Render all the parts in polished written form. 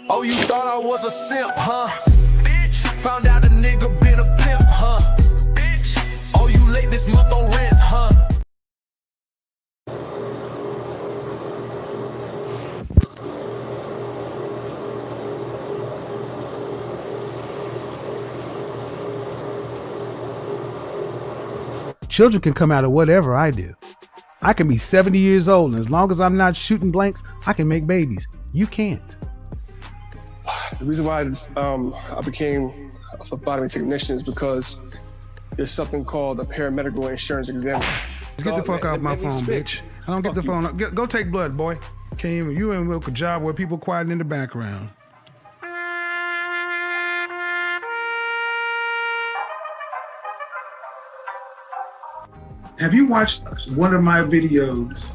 Oh, you thought I was a simp, huh? Bitch, found out a nigga been a pimp, huh? Bitch, oh, you late this month on rent, huh? Children can come out of whatever I do. I can be 70 years old, and as long as I'm not shooting blanks, I can make babies. You can't. The reason why I became a phlebotomy technician is because there's something called a paramedical insurance exam. Get the fuck off my phone, bitch. I don't get the phone. Go take blood, boy. Came, you ain't work a job where people quiet in the background. Have you watched one of my videos,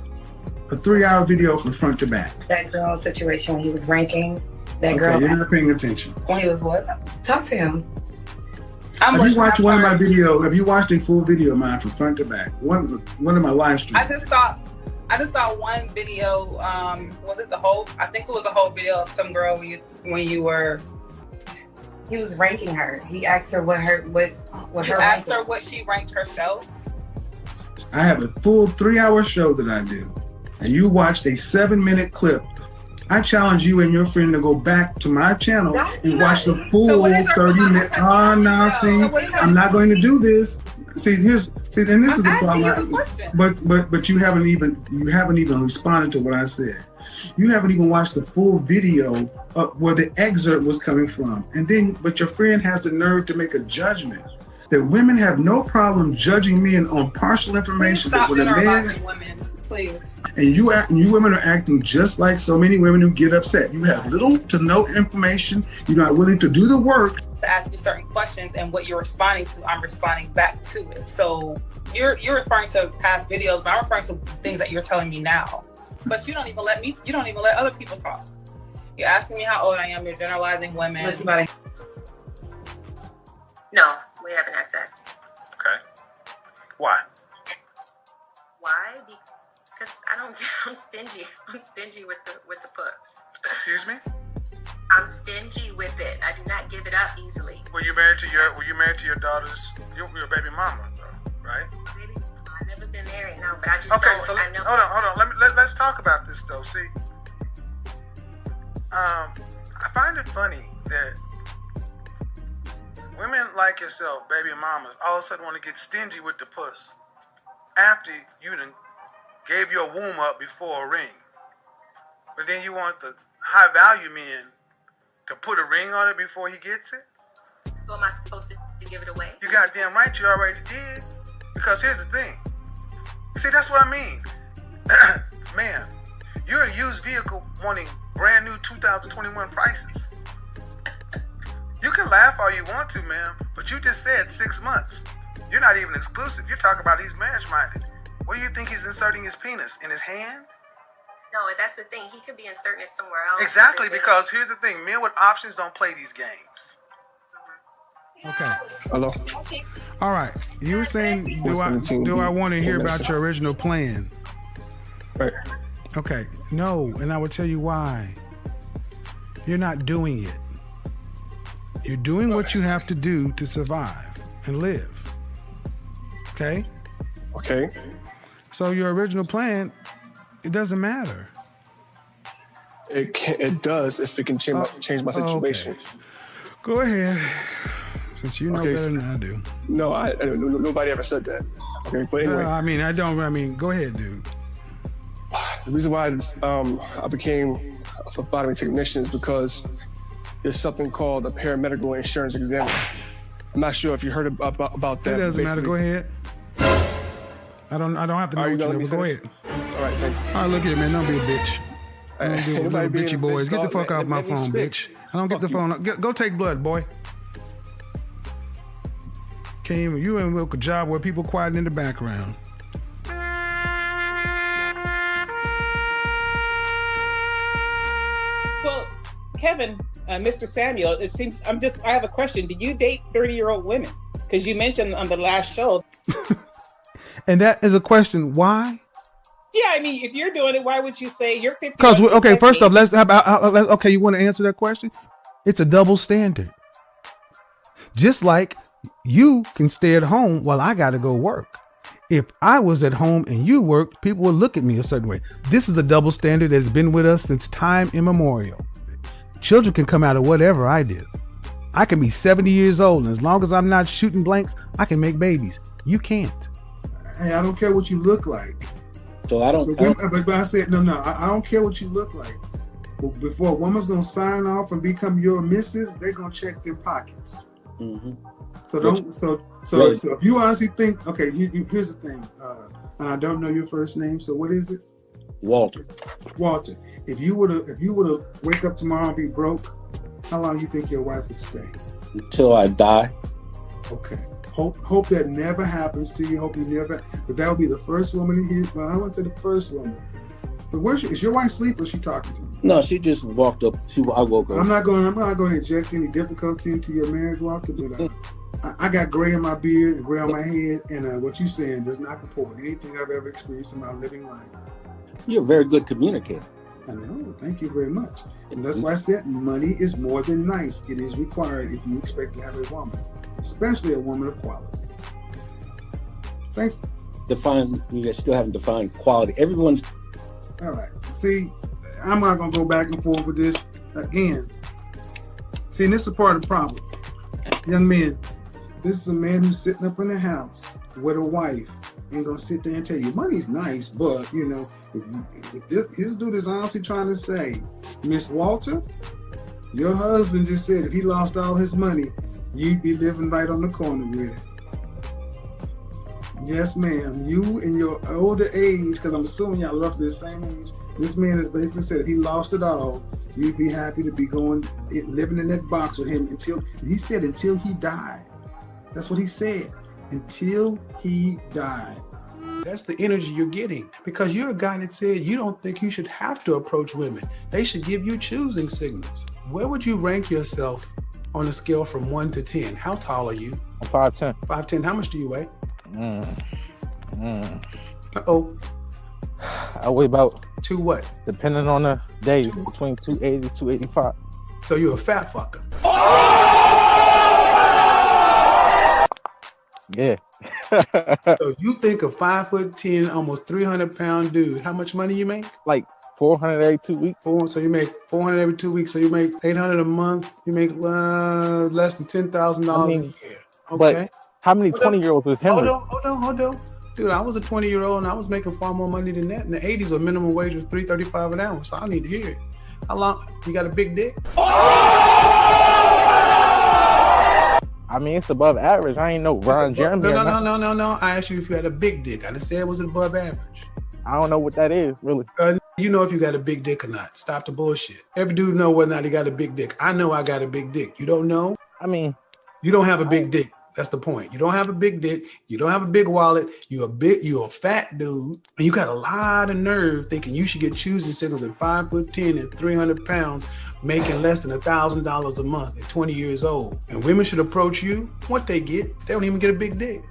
a 3-hour video from front to back? That girl situation when he was ranking. That girl. Okay, you're not paying attention. When he was what? Talk to him. Have you watched one of my videos? Have you watched a full video of mine from front to back? One of my live streams. I just saw one video. Was it the whole? I think it was a whole video of some girl when you were. He was ranking her. He asked her what her asked her what she ranked herself. I have a full 3-hour show that I do, and you watched a 7-minute clip. I challenge you and your friend to go back to my channel and watch the full 30-minute. Oh, now see, I'm not going to do this. See, and this is the problem. But you haven't even responded to what I said. You haven't even watched the full video where the excerpt was coming from, but your friend has the nerve to make a judgment that women have no problem judging men on partial information. Stop generalizing women, please. And you women are acting just like so many women who get upset. You have little to no information. You're not willing to do the work. To ask you certain questions, and what you're responding to, I'm responding back to it. So you're referring to past videos, but I'm referring to things that you're telling me now. But you don't even let other people talk. You're asking me how old I am. You're generalizing women. No, we haven't had sex. Okay. Why? Why? Because I'm stingy. I'm stingy with the puss. Excuse me? I'm stingy with it. I do not give it up easily. Were you married to your daughter's your baby mama, though, right? Baby, I've never been married, no, but I just okay, don't. so I know. Hold on. Let's talk about this though. See, I find it funny that women like yourself, baby mamas, all of a sudden want to get stingy with the puss after you done gave your womb up before a ring. But then you want the high value men to put a ring on it before he gets it? Who am I supposed to give it away? You goddamn right you already did. Because here's the thing. See, that's what I mean. Man, you're a used vehicle wanting brand new 2021 prices. You can laugh all you want to, ma'am, but you just said 6 months. You're not even exclusive. You're talking about he's marriage-minded. What do you think he's inserting his penis? In his hand? No, that's the thing. He could be inserting it somewhere else. Exactly, because here's the thing. Men with options don't play these games. Okay. Hello? All right. You were saying, do I want to hear about your original plan? Right. Okay. No, and I will tell you why. You're not doing it. You're doing what you have to do to survive and live. Okay? Okay. So your original plan, it doesn't matter. It does if it can change my situation. Okay. Go ahead. Since you know better than I do. No, nobody ever said that. Okay, but anyway. Go ahead, dude. The reason why I became a phlebotomy technician is because there's something called a paramedical insurance exam. I'm not sure if you heard about that. It doesn't matter. Go ahead. I don't have to know what you know, but go ahead. All right, thank you. All right, look here, man. Don't be a bitch. Don't be little bitchy boys. Get the fuck off my phone, bitch. I don't get the phone. Go take blood, boy. You ain't work a job where people quiet in the background. Well, Kevin, Mr. Samuel, it seems I have a question. Do you date 30-year-old women? Because you mentioned on the last show. And that is a question. Why? Yeah, I mean, if you're doing it, why would you say you're 50? Because okay, first off, okay, you want to answer that question? It's a double standard. Just like you can stay at home while I got to go work. If I was at home and you worked, people would look at me a certain way. This is a double standard that's been with us since time immemorial. Children can come out of whatever I do. I can be 70 years old, and as long as I'm not shooting blanks, I can make babies. You can't. Hey, I don't care what you look like. So I don't. But I said no. I don't care what you look like. But before a woman's gonna sign off and become your missus, they're gonna check their pockets. Mm-hmm. So don't. So if you honestly think, okay, here's the thing, and I don't know your first name. So what is it? Walter. Walter. If you were to wake up tomorrow and be broke, how long you think your wife would stay? Until I die. Okay. Hope that never happens to you. Hope you never. But that would be the first woman to hit. Well, I went to the first woman. But is your wife asleep or is she talking to you? No, she just walked up. I woke up. I'm not going to inject any difficulty into your marriage, Walter. But I got gray in my beard and gray on my head, and what you saying does not comport with anything I've ever experienced in my living life. You're a very good communicator. I know. Thank you very much. And that's why I said money is more than nice. It is required if you expect to have a woman, especially a woman of quality. Thanks. You still haven't defined quality. Everyone's. All right. See, I'm not going to go back and forth with this again. See, and this is part of the problem. Young men, this is a man who's sitting up in the house with a wife. Ain't gonna sit there and tell you money's nice, but you know, if his dude is honestly trying to say, Miss Walter, your husband just said if he lost all his money, you'd be living right on the corner with it. Yes, ma'am. You in your older age, because I'm assuming y'all roughly the same age. This man has basically said if he lost it all, you'd be happy to be living in that box with him until he died. That's what he said. Until he died. That's the energy you're getting because you're a guy that said you don't think you should have to approach women. They should give you choosing signals. Where would you rank yourself on a scale from 1 to 10? How tall are you? I'm 5'10". 5'10". How much do you weigh? Uh-oh. I weigh about to what? Depending on the day, between 280 to 285. So you're a fat fucker. Yeah. So you think a 5'10", almost 300-pound dude, how much money you make? Like 400 every 2 weeks. So you make 400 every 2 weeks. So you make 800 a month. You make less than $10,000 a year. Okay. But how many 20-year-olds was him? Hold on. Dude, I was a 20-year-old and I was making far more money than that. In the 80s, where minimum wage was $3.35 an hour. So I need to hear it. How long? You got a big dick? I mean, it's above average. I ain't know Ron Jeremy. No. I asked you if you had a big dick. I didn't say it was above average. I don't know what that is, really. You know if you got a big dick or not. Stop the bullshit. Every dude know whether or not he got a big dick. I know I got a big dick. You don't know? I mean, you don't have a big dick. That's the point. You don't have a big dick. You don't have a big wallet. You're a fat dude. And you got a lot of nerve thinking you should get choosing signals at 5'10" and 300 pounds, making less than $1,000 a month at 20 years old. And women should approach you. What they get, they don't even get a big dick.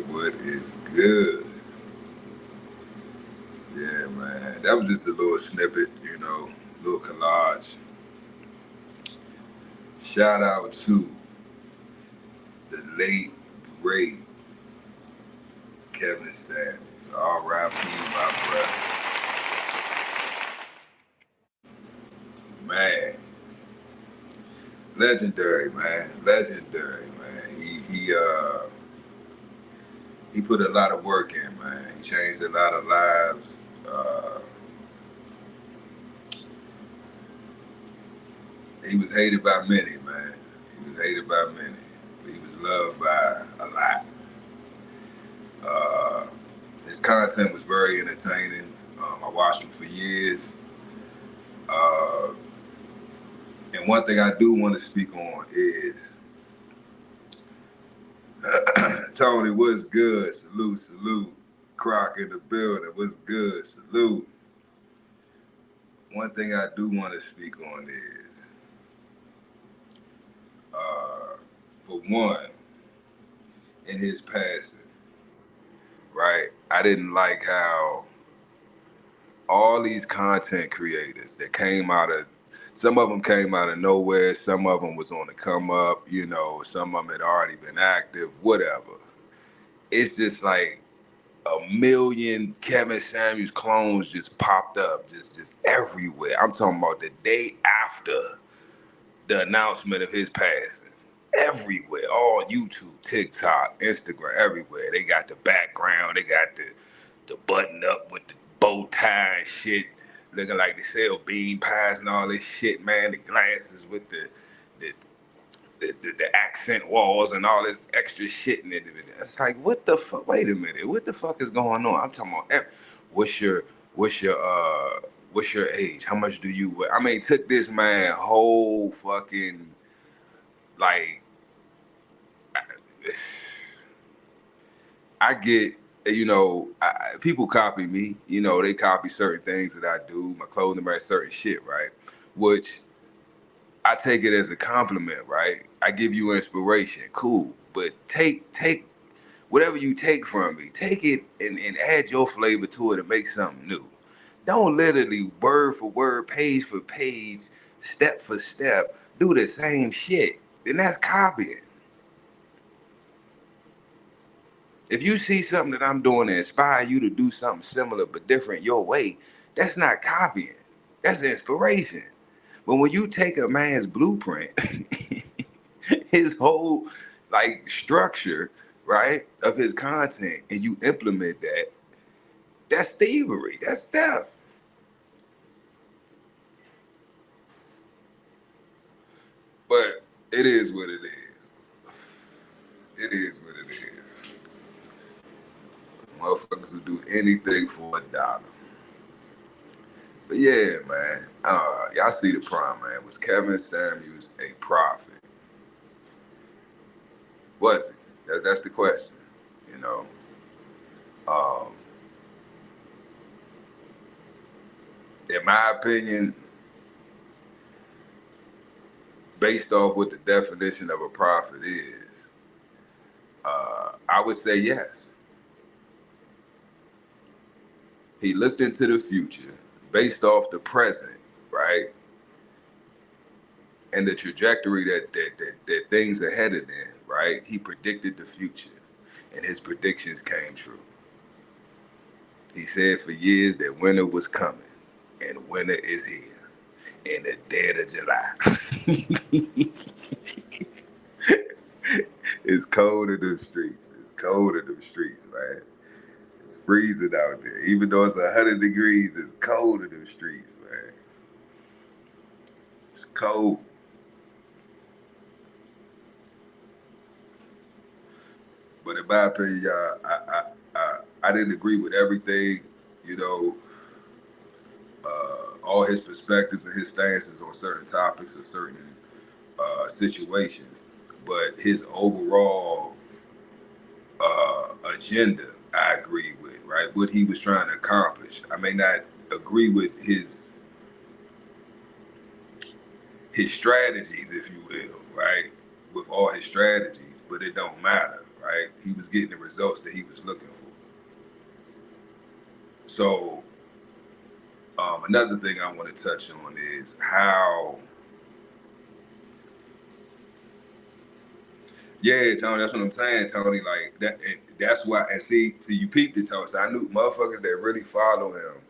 What is good? Yeah, man. That was just a little snippet, little collage. Shout out to the late, great Kevin Samuels. R.I.P. my brother. Man. Legendary, man. He put a lot of work in, man. He changed a lot of lives. He was hated by many, man. But he was loved by a lot. His content was very entertaining. I watched him for years. And one thing I do want to speak on is Tony, what's good? Salute, salute. Croc in the building, what's good? Salute. One thing I do want to speak on is, for one, in his passing, right? I didn't like how all these content creators that came out of, some of them came out of nowhere, some of them was on the come up, you know, some of them had already been active, whatever. It's just like a million Kevin Samuels clones just popped up, just everywhere. I'm talking about the day after the announcement of his passing. Everywhere, all YouTube, TikTok, Instagram, everywhere. They got the background, they got the button up with the bow tie and shit, looking like they sell bean pies and all this shit, man. The glasses with the accent walls and all this extra shit in it. It's like, what the fuck? Wait a minute, what the fuck is going on? I'm talking about, what's your age? How much do you weigh? I mean, took this man whole fucking, like, I get, you know, people copy me, you know, they copy certain things that I do, my clothing, right, certain shit, right? Which I take it as a compliment, right? I give you inspiration, cool. But take whatever you take from me, take it and add your flavor to it and make something new. Don't literally word for word, page for page, step for step, do the same shit. Then that's copying. If you see something that I'm doing to inspire you to do something similar but different your way, that's not copying. That's inspiration. But when you take a man's blueprint, his whole like structure, right, of his content, and you implement that, that's thievery. That's theft. But it is what it is. It is what it is. Motherfuckers will do anything for $1. But yeah, man, y'all see the prime, man. Was Kevin Samuels a prophet? Was he? That's the question, you know. In my opinion, based off what the definition of a prophet is, I would say yes. He looked into the future based off the present, right? And the trajectory that things are headed in, right? He predicted the future, and his predictions came true. He said for years that winter was coming, and winter is here, in the dead of July. It's cold in the streets. It's cold in the streets, man. It's freezing out there. Even though it's 100 degrees, it's cold in the streets, man. It's cold. But in my opinion, y'all, I didn't agree with everything, you know, all his perspectives and his stances on certain topics or certain situations. But his overall agenda, I agree with, right? What he was trying to accomplish. I may not agree with his strategies, if you will, right? With all his strategies, but it don't matter, right? He was getting the results that he was looking for. So another thing I want to touch on is how, yeah, Tony, that's what I'm saying, Tony. Like that's why, and see, you peeped it, Tony. So I knew motherfuckers that really follow him.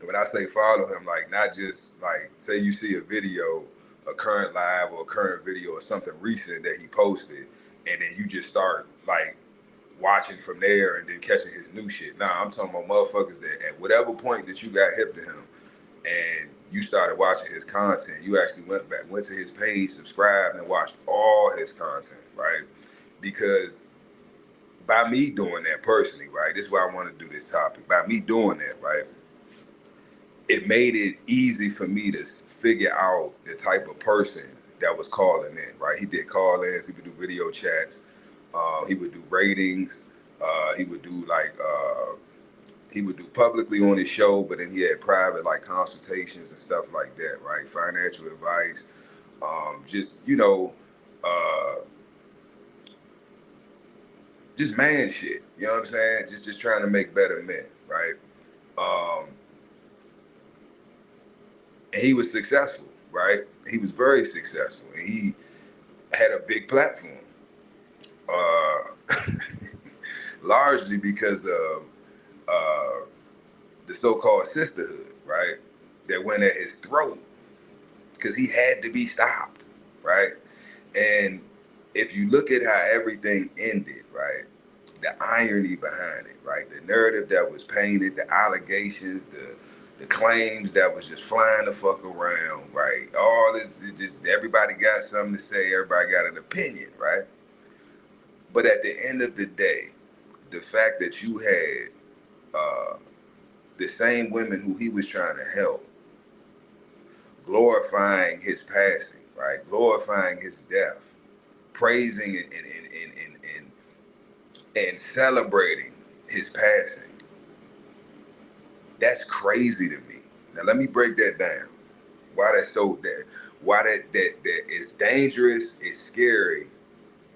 When I say follow him, like not just like, say you see a video, a current live or a current video or something recent that he posted, and then you just start like watching from there and then catching his new shit. Nah, I'm talking about motherfuckers that at whatever point that you got hip to him and you started watching his content, you actually went to his page, subscribed, and watched all his content, right? Because by me doing that personally, right, this is why I want to do this topic. By me doing that, right, it made it easy for me to figure out the type of person that was calling in, right? He did call-ins, he would do video chats. He would do ratings. He would do he would do publicly on his show, but then he had private like consultations and stuff like that, right? Financial advice, just just man shit. You know what I'm saying? Just trying to make better men, right? And he was successful, right? He was very successful, and he had a big platform, largely because of the so-called sisterhood, right? That went at his throat because he had to be stopped, right? And if you look at how everything ended, right? The irony behind it, right? The narrative that was painted, the allegations, the claims that was just flying the fuck around, right? All this, just everybody got something to say, everybody got an opinion, right? But at the end of the day, the fact that you had the same women who he was trying to help, glorifying his passing, right? Glorifying his death, praising and celebrating his passing. That's crazy to me. Now let me break that down. Why that's so why that is dangerous, it's scary,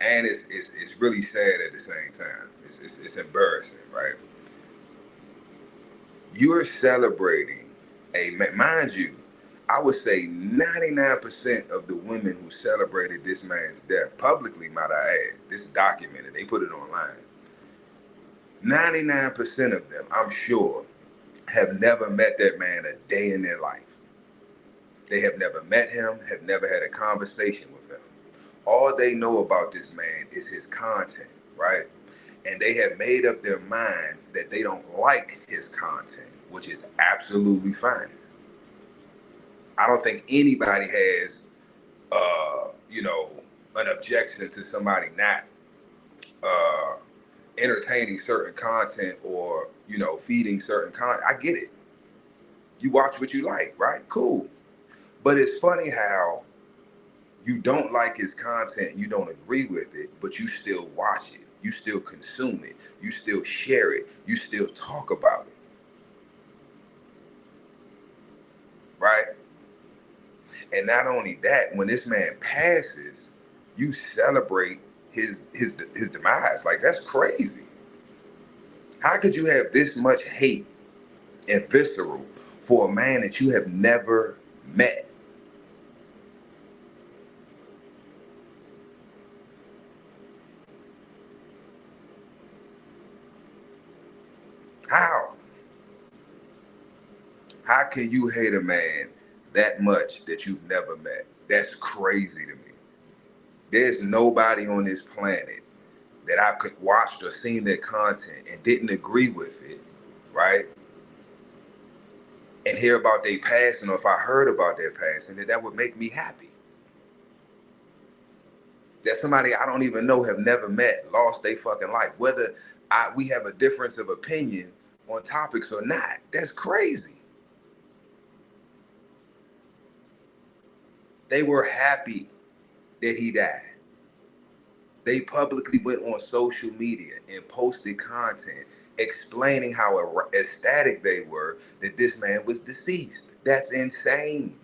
and it's really sad at the same time. It's embarrassing, right? You're celebrating mind you, I would say 99% of the women who celebrated this man's death, publicly might I add, this is documented, they put it online. 99% of them, I'm sure, have never met that man a day in their life. They have never met him, have never had a conversation with him. All they know about this man is his content, right? And they have made up their mind that they don't like his content, which is absolutely fine. I don't think anybody has, an objection to somebody not entertaining certain content or, feeding certain content. I get it. You watch what you like, right? Cool. But it's funny how you don't like his content, you don't agree with it, but you still watch it. You still consume it. You still share it. You still talk about it. Right? And not only that, when this man passes, you celebrate his demise. Like, that's crazy. How could you have this much hate and visceral for a man that you have never met? How? How can you hate a man that much that you've never met? That's crazy to me. There's nobody on this planet that I could watched or seen their content and didn't agree with it, right? And hear about their passing, or if I heard about their passing, that would make me happy. That somebody I don't even know, have never met, lost their fucking life. Whether we have a difference of opinion on topics or not, that's crazy. They were happy that he died. They publicly went on social media and posted content explaining how ecstatic they were that this man was deceased. That's insane.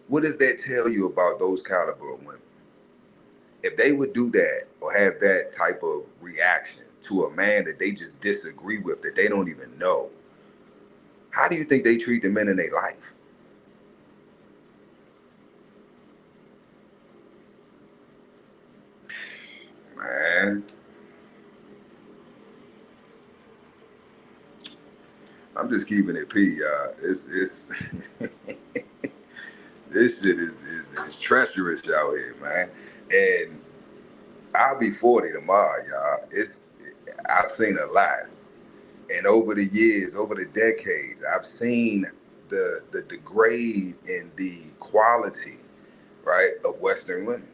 What does that tell you about those caliber of women? If they would do that or have that type of reaction to a man that they just disagree with, that they don't even know, how do you think they treat the men in their life? Man, I'm just keeping it P, y'all. It's this shit is treacherous out here, man. And I'll be 40 tomorrow, y'all. I've seen a lot. And over the years, over the decades, I've seen the degrade in the quality, right, of Western women.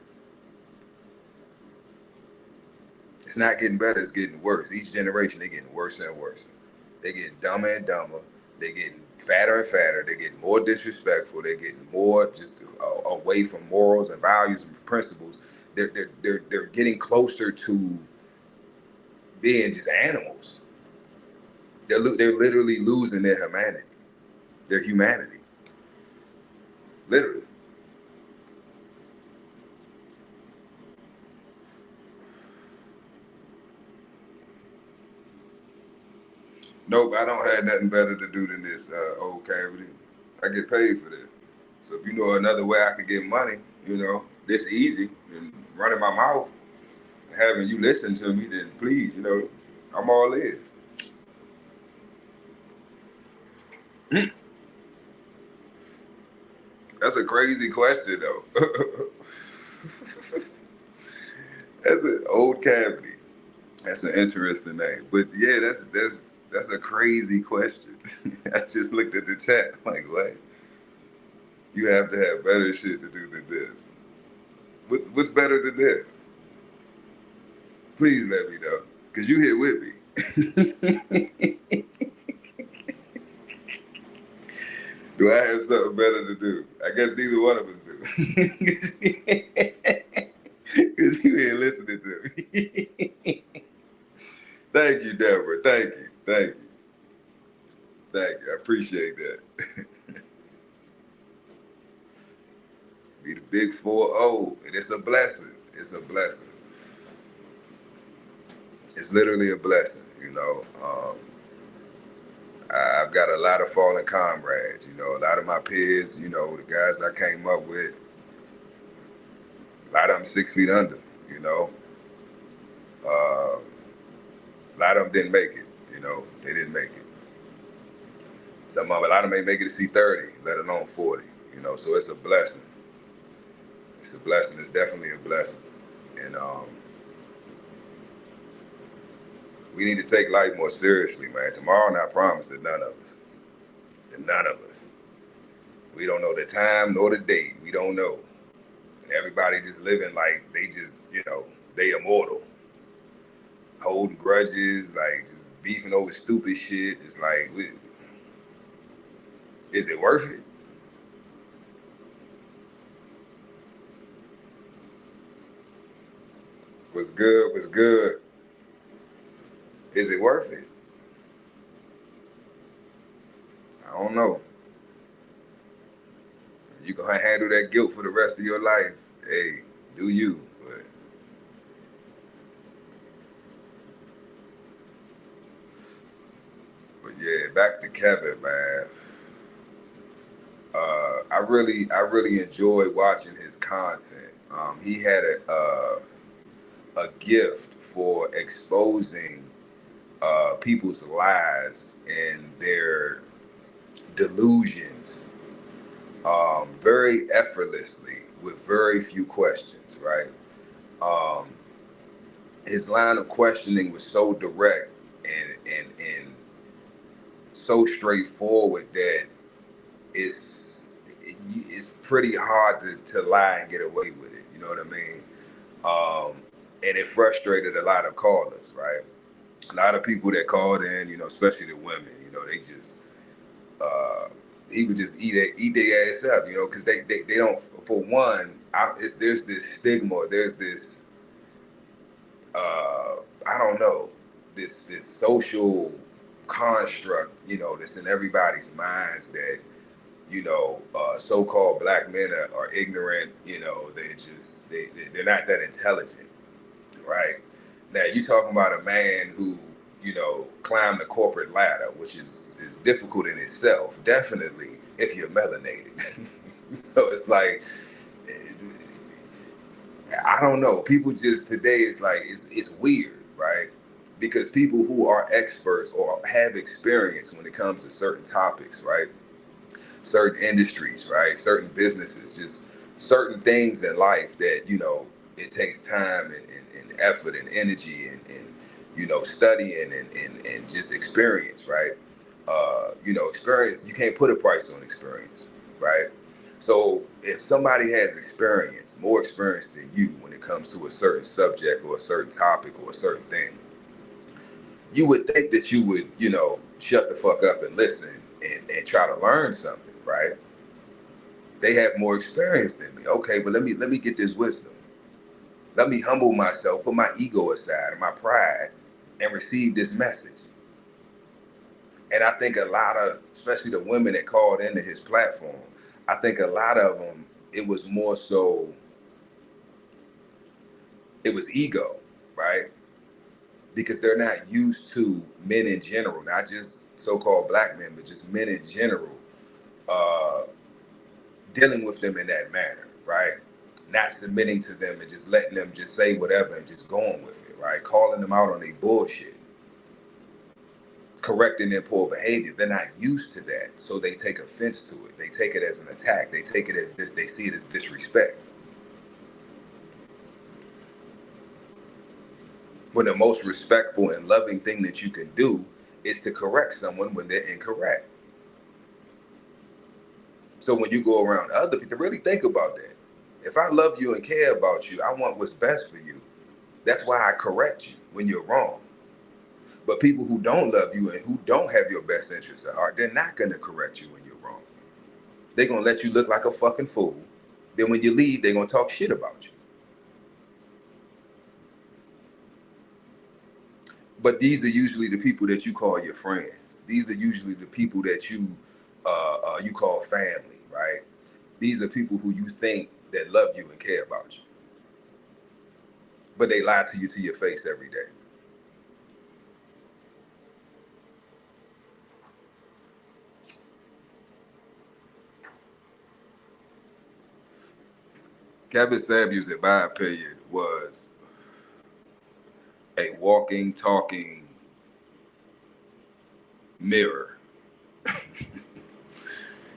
It's not getting better, it's getting worse. Each generation, they're getting worse and worse. They're getting dumber and dumber. They're getting fatter and fatter. They're getting more disrespectful. They're getting more just away from morals and values and principles they're getting closer to being just animals. They're literally losing their humanity, literally. Nope, I don't have nothing better to do than this old cavity. I get paid for this. So if you know another way I can get money, this easy, and running my mouth, and having you listen to me, then please, I'm all ears. That's a crazy question, though. That's an old cavity. That's an interesting name. But yeah, that's a crazy question. I just looked at the chat like, what? You have to have better shit to do than this. What's better than this? Please let me know, cause you here with me. Do I have something better to do? I guess neither one of us do. Cause you ain't listening to me. Thank you, Deborah. Thank you. I appreciate that. Be the big 4-0, and it's a blessing. It's a blessing. It's literally a blessing, I've got a lot of fallen comrades, a lot of my peers, the guys I came up with, a lot of them 6 feet under, a lot of them didn't make it, they didn't make it. A lot of them ain't make it to see 30, let alone 40, so it's a blessing. It's a blessing, it's definitely a blessing. And we need to take life more seriously, man. Tomorrow not promised to none of us. We don't know the time nor the date. We don't know. And everybody just living like they just, they immortal. Holding grudges, like just beefing over stupid shit. It's like, is it worth it? What's good? Is it worth it? I don't know. You gonna handle that guilt for the rest of your life. Hey, do you? But yeah, back to Kevin, man. I really enjoyed watching his content. He had a gift for exposing people's lies and their delusions very effortlessly with very few questions, right? His line of questioning was so direct and so straightforward that it's pretty hard to lie and get away with it, you know what I mean? And it frustrated a lot of callers, right? A lot of people that called in, especially the women, they just, he would just eat their ass up, because they don't, for one, there's this stigma, there's this, I don't know, this social construct, that's in everybody's minds that, so-called black men are ignorant, they're not that intelligent, right? Now, you're talking about a man who, climbed the corporate ladder, which is difficult in itself, definitely, if you're melanated. So it's like, I don't know, people just, today, it's like, it's weird, right? Because people who are experts or have experience when it comes to certain topics, right? Certain industries, right? Certain businesses, just certain things in life that, it takes time and effort and energy and studying and just experience, right? Experience, you can't put a price on experience, right? So if somebody has experience, more experience than you when it comes to a certain subject or a certain topic or a certain thing, you would think that you would, shut the fuck up and listen and try to learn something, right? They have more experience than me. Okay, but let me get this wisdom. Let me humble myself, put my ego aside and my pride, and receive this message. And I think a lot of, especially the women that called into his platform, I think a lot of them, it was more so, it was ego, right? Because they're not used to men in general, not just so-called black men, but just men in general, dealing with them in that manner, right? Not submitting to them and just letting them just say whatever and just going with it, right? Calling them out on their bullshit, correcting their poor behavior. They're not used to that, so they take offense to it. They take it as an attack. They take it as this. They see it as disrespect. When the most respectful and loving thing that you can do is to correct someone when they're incorrect. So when you go around other people, really think about that. If I love you and care about you, I want what's best for you. That's why I correct you when you're wrong. But people who don't love you and who don't have your best interests at heart, they're not going to correct you when you're wrong. They're going to let you look like a fucking fool. Then when you leave, they're going to talk shit about you. But these are usually the people that you call your friends. These are usually the people that you call family, right? These are people who you think that love you and care about you. But they lie to you to your face every day. Kevin Samuels, in my opinion, was a walking, talking mirror.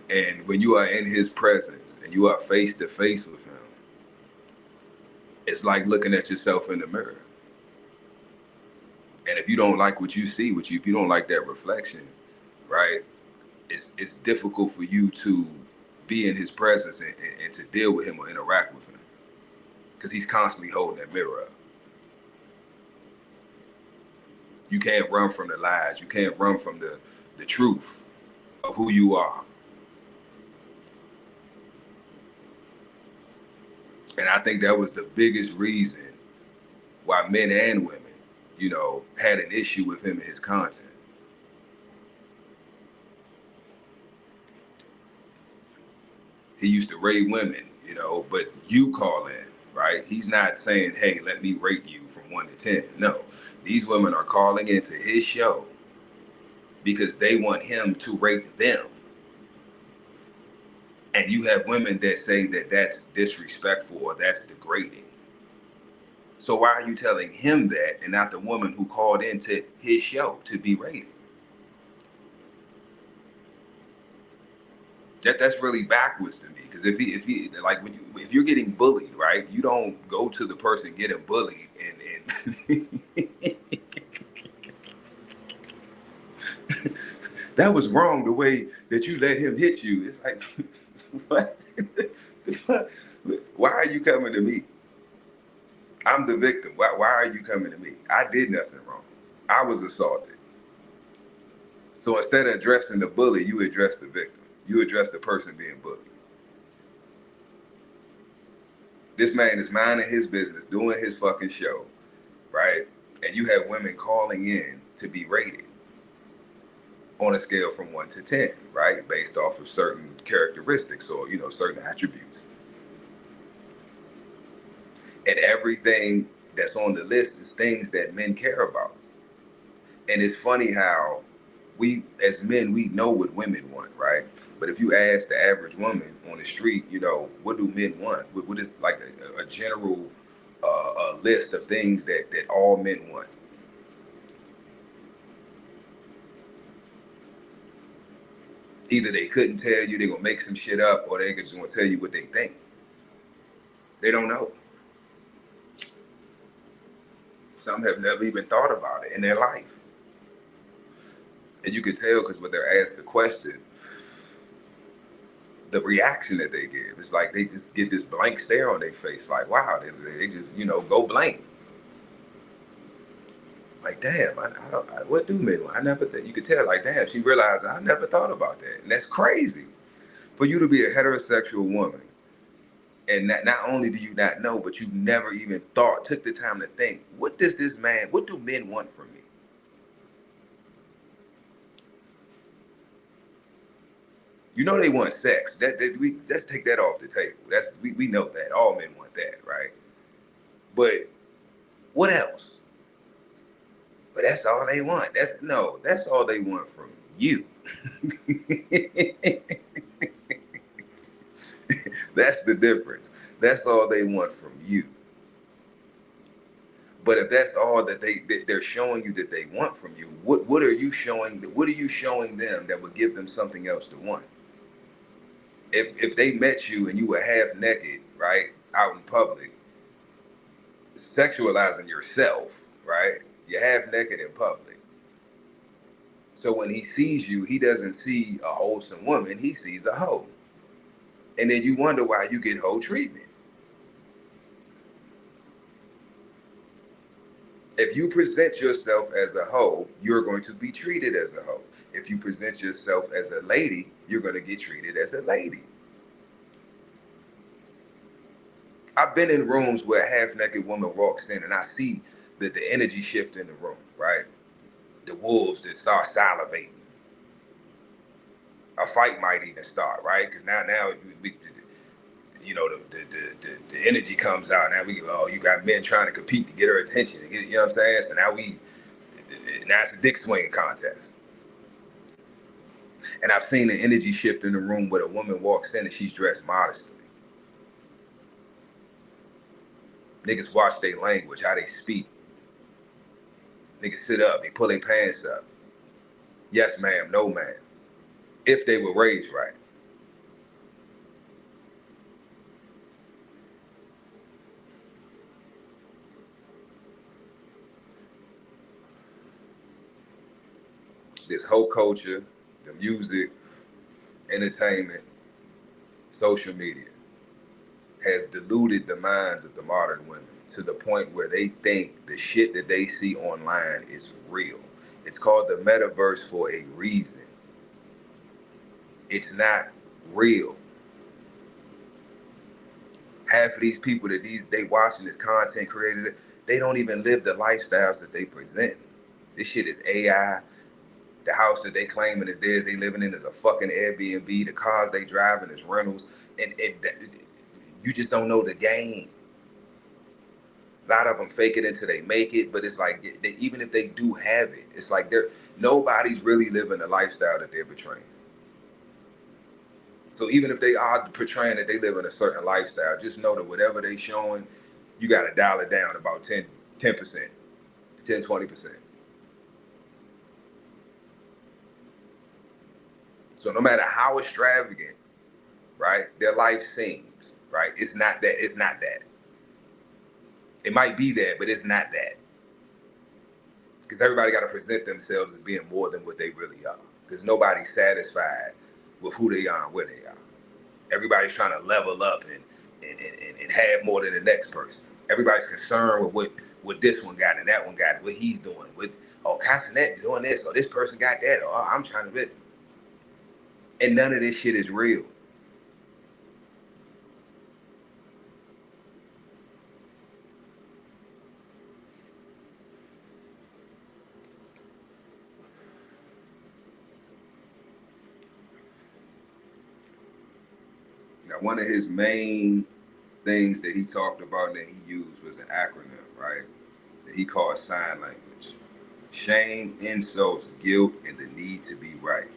And when you are in his presence and you are face to face with him, it's like looking at yourself in the mirror. And if you don't like what you see, if you don't like that reflection, right, it's difficult for you to be in his presence and to deal with him or interact with him, because he's constantly holding that mirror up. You can't run from the lies. You can't run from the truth of who you are. And I think that was the biggest reason why men and women, you know, had an issue with him and his content. He used to rate women, you know, but you call in, right? He's not saying, hey, let me rate you from 1 to 10. No, these women are calling into his show because they want him to rate them. And you have women that say that that's disrespectful or that's degrading. So why are you telling him that and not the woman who called into his show to be rated? That's really backwards to me, because if he like if you're getting bullied, right, you don't go to the person getting bullied and that was wrong the way that you let him hit you. It's like, what? Why are you coming to me? I'm the victim. Why are you coming to me? I did nothing wrong. I was assaulted. So instead of addressing the bully, you address the victim. You address the person being bullied. This man is minding his business, doing his fucking show, right? And you have women calling in to be rated on a scale from 1 to 10, right? Based off of certain characteristics or, you know, certain attributes. And everything that's on the list is things that men care about. And it's funny how we, as men, we know what women want, right? But if you ask the average woman on the street, you know, what do men want? What is like a general list of things that all men want? Either they couldn't tell you, they're gonna make some shit up, or they just gonna tell you what they think. They don't know. Some have never even thought about it in their life. And you can tell because when they're asked the question, the reaction that they give, it's like they just get this blank stare on their face, like, wow, they just, you know, go blank. Like, damn, what do men want? I never thought. You could tell, like, damn, she realized I never thought about that. And that's crazy. For you to be a heterosexual woman And not only do you not know, but you've never even took the time to think, what do men want from me? You know they want sex. Let's take that off the table. We know that. All men want that, right? But what else? But that's all they want. That's all they want from you. That's the difference. That's all they want from you. But if that's all that they're showing you that they want from you, what are you showing? What are you showing them that would give them something else to want? If they met you and you were half naked, right, out in public, sexualizing yourself, right? You're half naked in public. So when he sees you, he doesn't see a wholesome woman, he sees a hoe. And then you wonder why you get hoe treatment. If you present yourself as a hoe, you're going to be treated as a hoe. If you present yourself as a lady, you're going to get treated as a lady. I've been in rooms where a half-naked woman walks in and I see that the energy shift in the room, right? The wolves that start salivating. A fight might even start, right? Because now we you know, the energy comes out. Now you got men trying to compete to get her attention. You know what I'm saying? So now it's a dick swinging contest. And I've seen the energy shift in the room where a woman walks in and she's dressed modestly. Niggas watch their language, how they speak. Niggas sit up, they pull their pants up. Yes, ma'am, no, ma'am. If they were raised right. This whole culture, the music, entertainment, social media has diluted the minds of the modern women to the point where they think the shit that they see online is real. It's called the metaverse for a reason. It's not real. Half of these people that they watching, this content creators, they don't even live the lifestyles that they present. This shit is AI. The house that they claiming is theirs, they living in is a fucking Airbnb. The cars they driving is rentals. And you just don't know the game. A lot of them fake it until they make it, but it's like, even if they do have it, it's like nobody's really living the lifestyle that they're portraying. So even if they are portraying that they live in a certain lifestyle, just know that whatever they showing, you got to dial it down about 10%, 20%. So no matter how extravagant, right, their life seems, right, it's not that. It might be that, but it's not that. Because everybody got to present themselves as being more than what they really are. Because nobody's satisfied with who they are and where they are. Everybody's trying to level up and have more than the next person. Everybody's concerned with what this one got and that one got, what he's doing. Castanet doing this, or this person got that, or I'm trying to be. And none of this shit is real. Now, one of his main things that he talked about that he used was an acronym, right? That he called sign language. Shame, insults, guilt, and the need to be right.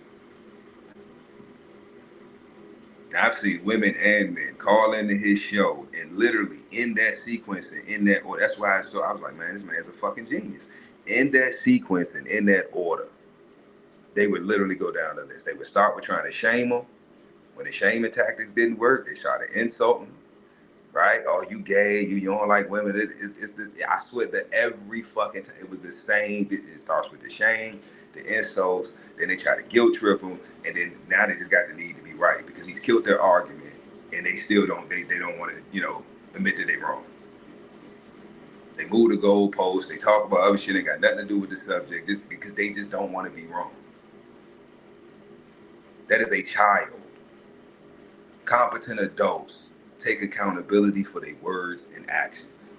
Now, I've seen women and men call into his show and literally in that sequence and in that order. That's why I was like, man, this man's a fucking genius. In that sequence and in that order, they would literally go down the list. They would start with trying to shame him. When the shaming tactics didn't work, they started insulting him, right? Oh, you gay, you don't like women. I swear that every fucking time, it was the same. It starts with the shame, the insults, then they try to guilt trip him, and then now they just got the need to be right because he's killed their argument, and they still don't, they don't want to, admit that they're wrong. They move the goalposts, they talk about other shit that got nothing to do with the subject just because they just don't want to be wrong. That is a child. Competent adults take accountability for their words and actions.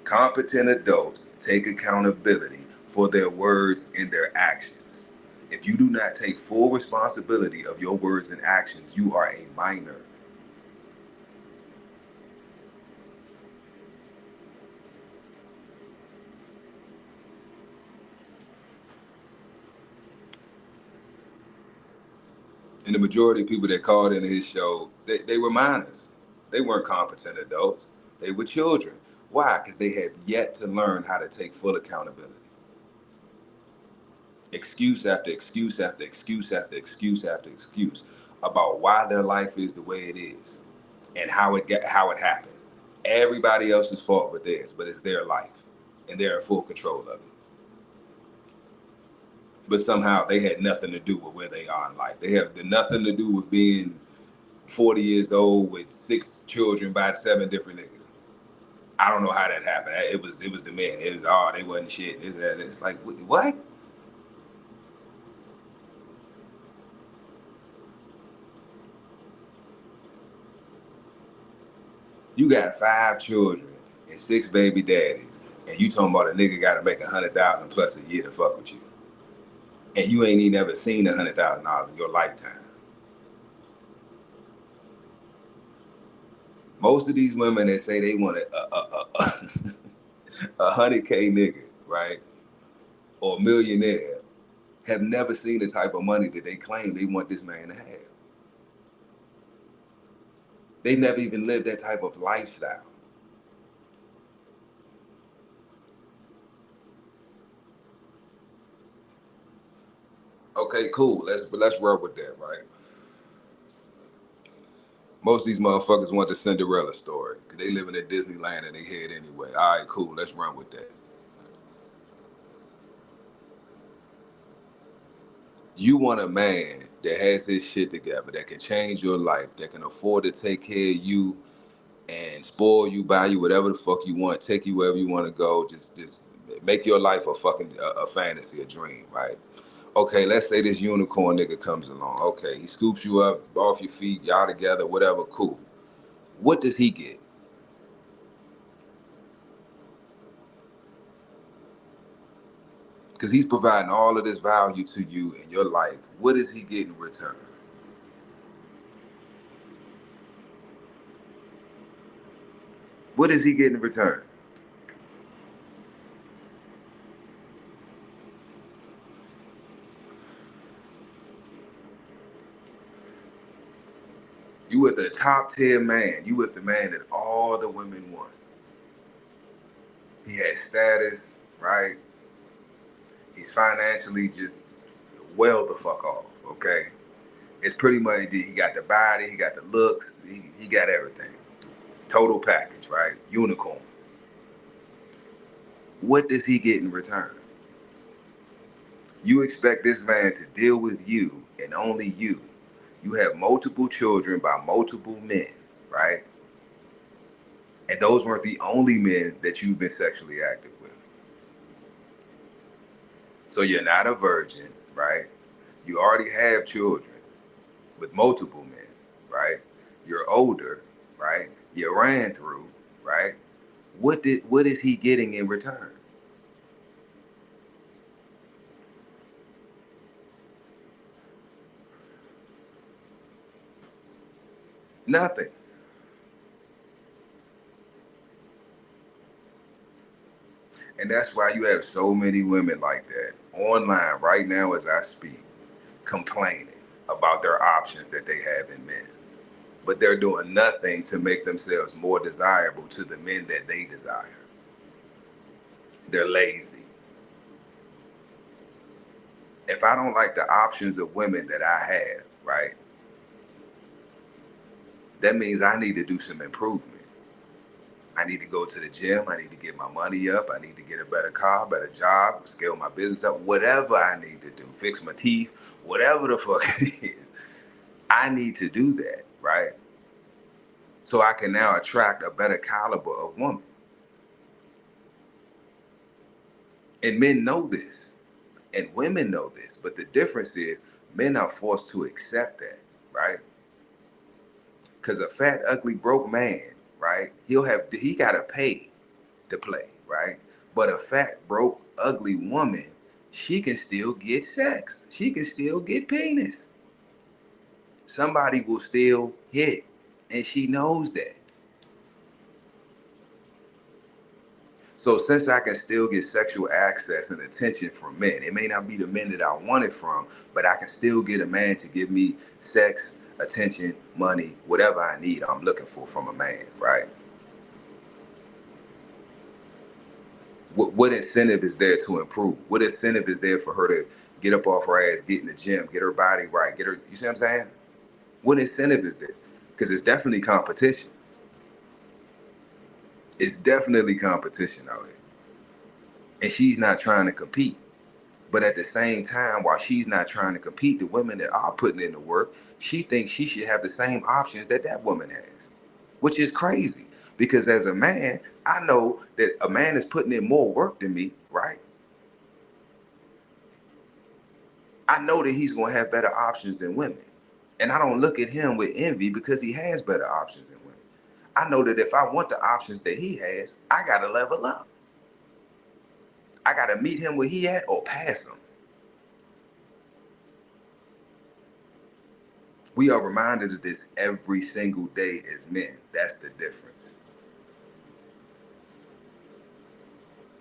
Competent adults take accountability for their words and their actions. If you do not take full responsibility of your words and actions, you are a minor. And the majority of people that called into his show, they were minors. They weren't competent adults. They were children. Why? Because they have yet to learn how to take full accountability. Excuse after excuse after excuse after excuse after excuse about why their life is the way it is and how it happened. Everybody else's fault but theirs, but it's their life and they're in full control of it. But somehow they had nothing to do with where they are in life. They have nothing to do with being 40 years old with 6 children by 7 different niggas. I don't know how that happened. It was the men. It was they wasn't shit. It's like what? You got 5 children and 6 baby daddies, and you talking about a nigga got to make $100,000 plus a year to fuck with you, and you ain't even ever seen $100,000 in your lifetime. Most of these women that say they want a 100K nigga, right, or a millionaire, have never seen the type of money that they claim they want this man to have. They never even lived that type of lifestyle. Okay, cool. Let's work with that, right? Most of these motherfuckers want the Cinderella story because they living in Disneyland and they head anyway. All right, cool. Let's run with that. You want a man that has his shit together, that can change your life, that can afford to take care of you and spoil you, buy you whatever the fuck you want, take you wherever you want to go, just make your life a fantasy, a dream, right? Okay, let's say this unicorn nigga comes along. Okay, he scoops you up off your feet, y'all together, whatever, cool. What does he get? Because he's providing all of this value to you in your life. What does he get in return? What does he get in return? You with the top tier man. You with the man that all the women want. He has status, right? He's financially just well the fuck off, okay? It's pretty much, he got the body, he got the looks, he got everything. Total package, right? Unicorn. What does he get in return? You expect this man to deal with you and only you. You have multiple children by multiple men, right? And those weren't the only men that you've been sexually active with. So you're not a virgin, right? You already have children with multiple men, right? You're older, right? You ran through, right? What is he getting in return? Nothing. And that's why you have so many women like that online right now as I speak, complaining about their options that they have in men. But they're doing nothing to make themselves more desirable to the men that they desire. They're lazy. If I don't like the options of women that I have, right, that means I need to do some improvement. I need to go to the gym. I need to get my money up. I need to get a better car, better job, scale my business up, whatever I need to do, fix my teeth, whatever the fuck it is. I need to do that, right? So I can now attract a better caliber of woman. And men know this, and women know this, but the difference is Men are forced to accept that, right? Because a fat, ugly, broke man, right? He gotta pay to play, right? But a fat, broke, ugly woman, she can still get sex. She can still get penis. Somebody will still hit, and she knows that. So since I can still get sexual access and attention from men, it may not be the men that I want it from, but I can still get a man to give me sex, attention, money, whatever I need, I'm looking for from a man, right? What incentive is there to improve? What incentive is there for her to get up off her ass, get in the gym, get her body right, get her, you see what I'm saying? What incentive is there? Because it's definitely competition. It's definitely competition out here. And she's not trying to compete. But at the same time, while she's not trying to compete, the women that are putting in the work, she thinks she should have the same options that that woman has, which is crazy. Because as a man, I know that a man is putting in more work than me, right? I know that he's going to have better options than women. And I don't look at him with envy because he has better options than women. I know that if I want the options that he has, I got to level up. I got to meet him where he at or pass him. We are reminded of this every single day as men. That's the difference.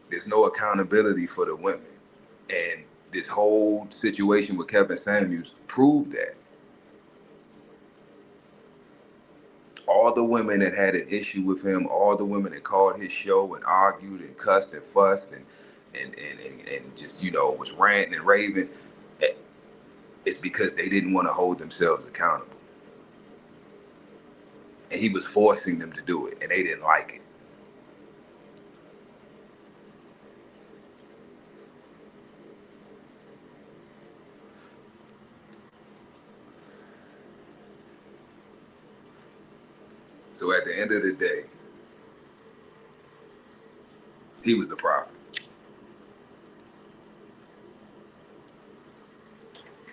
There's no accountability for the women. And this whole situation with Kevin Samuels proved that. All the women that had an issue with him, all the women that called his show and argued and cussed and fussed and just, you know, was ranting and raving, it's because they didn't want to hold themselves accountable. And he was forcing them to do it, and they didn't like it. So at the end of the day, he was a prophet.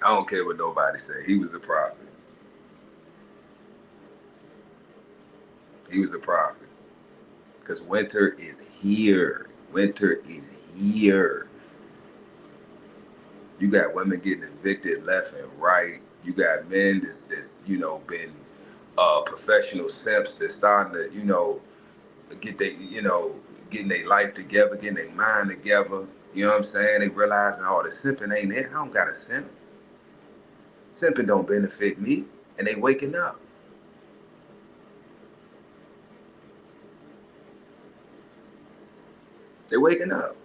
I don't care what nobody say. He was a prophet. He was a prophet. Because winter is here. Winter is here. You got women getting evicted left and right. You got men that's you know, been professional simps that's starting to, you know, get they, you know, getting their life together, getting their mind together. You know what I'm saying? They realizing, oh, the simping ain't it. I don't got a simp. Simping don't benefit me. And they waking up. They're waking up.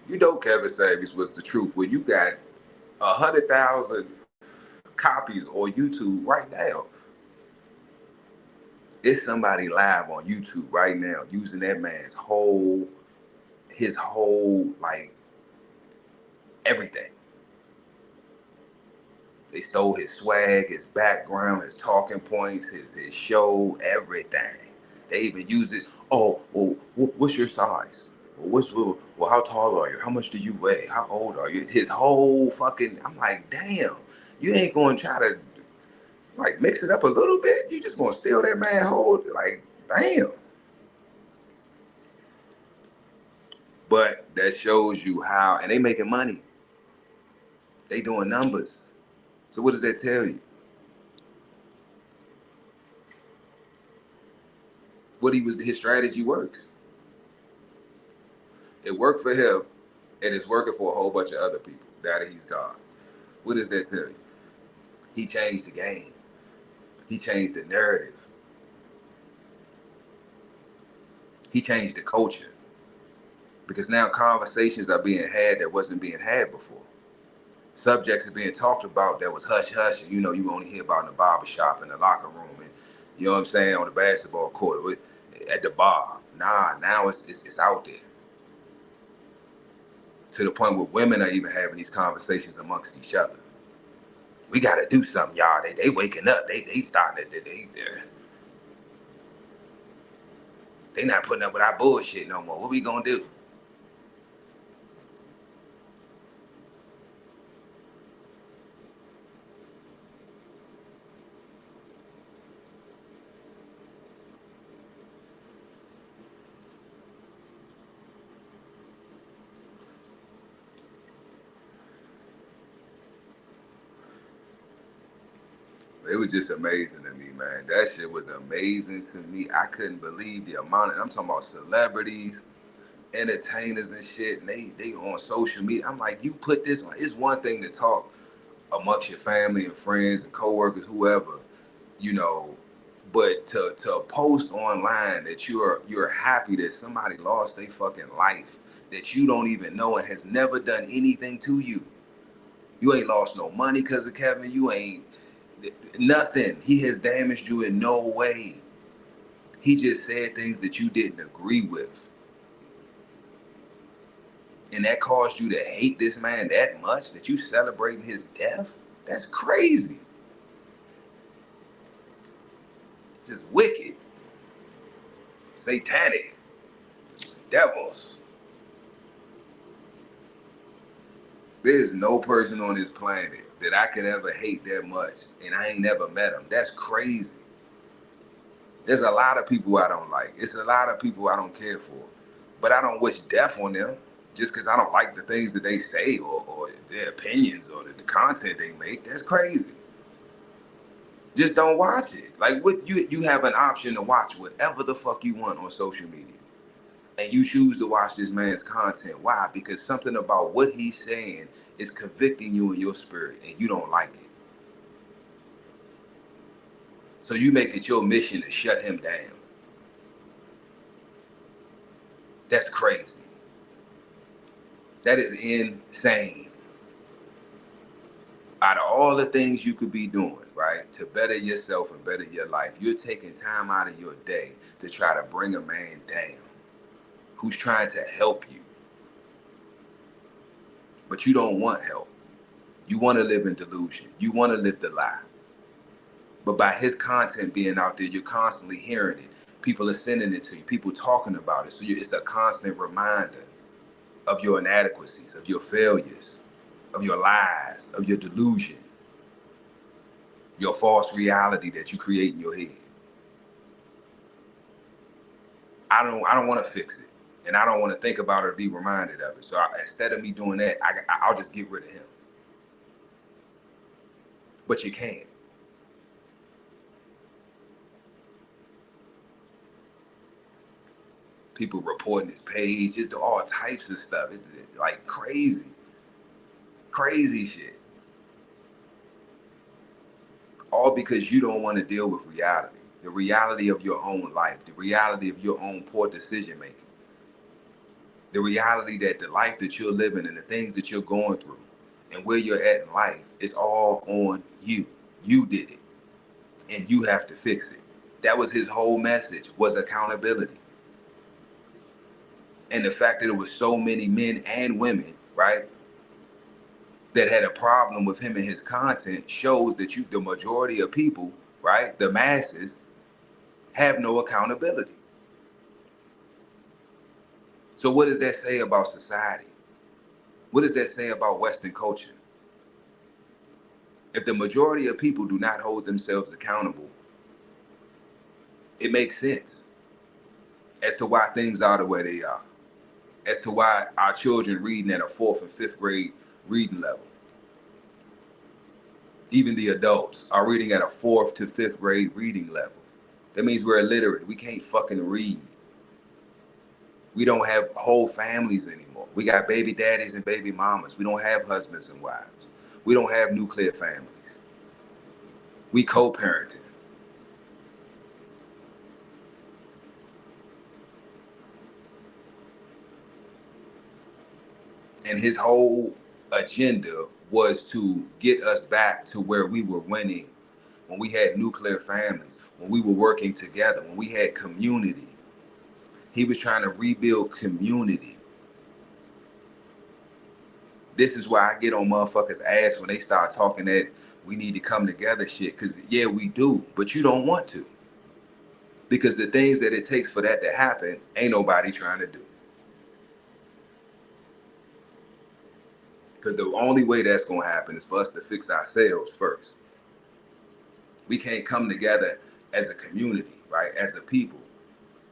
You know Kevin Samuels was the truth. When you got 100,000 copies on YouTube right now, it's somebody live on YouTube right now using that man's his whole, like, everything. They stole his swag, his background, his talking points, his show, everything. They even used it. Oh, well, what's your size? Well, how tall are you? How much do you weigh? How old are you? His whole fucking, I'm like, damn, you ain't going to try to, like, mix it up a little bit? You just going to steal that man whole, like, damn. But that shows you how, and they making money. They doing numbers. So what does that tell you? His strategy works. It worked for him, and it's working for a whole bunch of other people now that he's gone. What does that tell you? He changed the game. He changed the narrative. He changed the culture. Because now conversations are being had that wasn't being had before. Subjects are being talked about that was hush-hush, and you know, you only hear about in the barbershop, in the locker room, and you know what I'm saying, on the basketball court, at the bar. Nah, now it's out there. To the point where women are even having these conversations amongst each other. We gotta do something, y'all. They waking up. They starting to, they not putting up with our bullshit no more. What we gonna do? It was just amazing to me, man. That shit was amazing to me. I couldn't believe the amount of, I'm talking about celebrities, entertainers and shit, and they on social media. I'm like, you put this on. It's one thing to talk amongst your family and friends and coworkers, whoever, you know, but to post online that you're happy that somebody lost their fucking life that you don't even know and has never done anything to you. You ain't lost no money because of Kevin. You ain't nothing. He has damaged you in no way. He just said things that you didn't agree with. And that caused you to hate this man that much that you celebrating his death? That's crazy. Just wicked. Satanic. Devils. There's no person on this planet that I could ever hate that much, and I ain't never met him. That's crazy. There's a lot of people I don't like. It's a lot of people I don't care for. But I don't wish death on them just because I don't like the things that they say or their opinions or the content they make. That's crazy. Just don't watch it. Like, what you have an option to watch whatever the fuck you want on social media. And you choose to watch this man's content. Why? Because something about what he's saying is convicting you in your spirit and you don't like it. So you make it your mission to shut him down. That's crazy. That is insane. Out of all the things you could be doing, right, to better yourself and better your life, you're taking time out of your day to try to bring a man down who's trying to help you. But you don't want help. You want to live in delusion. You want to live the lie. But by his content being out there, you're constantly hearing it. People are sending it to you. People talking about it. So it's a constant reminder of your inadequacies, of your failures, of your lies, of your delusion, your false reality that you create in your head. I don't want to fix it. And I don't want to think about it or be reminded of it. So instead of me doing that, I'll just get rid of him. But you can't. People reporting his page, just all types of stuff. It's like crazy. Crazy shit. All because you don't want to deal with reality. The reality of your own life. The reality of your own poor decision making. The reality that the life that you're living and the things that you're going through and where you're at in life is all on you. You did it. And you have to fix it. That was his whole message, was accountability. And the fact that there was so many men and women, right, that had a problem with him and his content shows that the majority of people, right, the masses, have no accountability. So what does that say about society? What does that say about Western culture? If the majority of people do not hold themselves accountable, it makes sense as to why things are the way they are, as to why our children reading at a 4th and 5th grade reading level. Even the adults are reading at a 4th to 5th grade reading level. That means we're illiterate. We can't fucking read. We don't have whole families anymore. We got baby daddies and baby mamas. We don't have husbands and wives. We don't have nuclear families. We co-parenting. And his whole agenda was to get us back to where we were winning, when we had nuclear families, when we were working together, when we had community. He was trying to rebuild community. This is why I get on motherfuckers' ass when they start talking that we need to come together shit. Because, yeah, we do, but you don't want to. Because the things that it takes for that to happen, ain't nobody trying to do. Because the only way that's going to happen is for us to fix ourselves first. We can't come together as a community, right, as a people,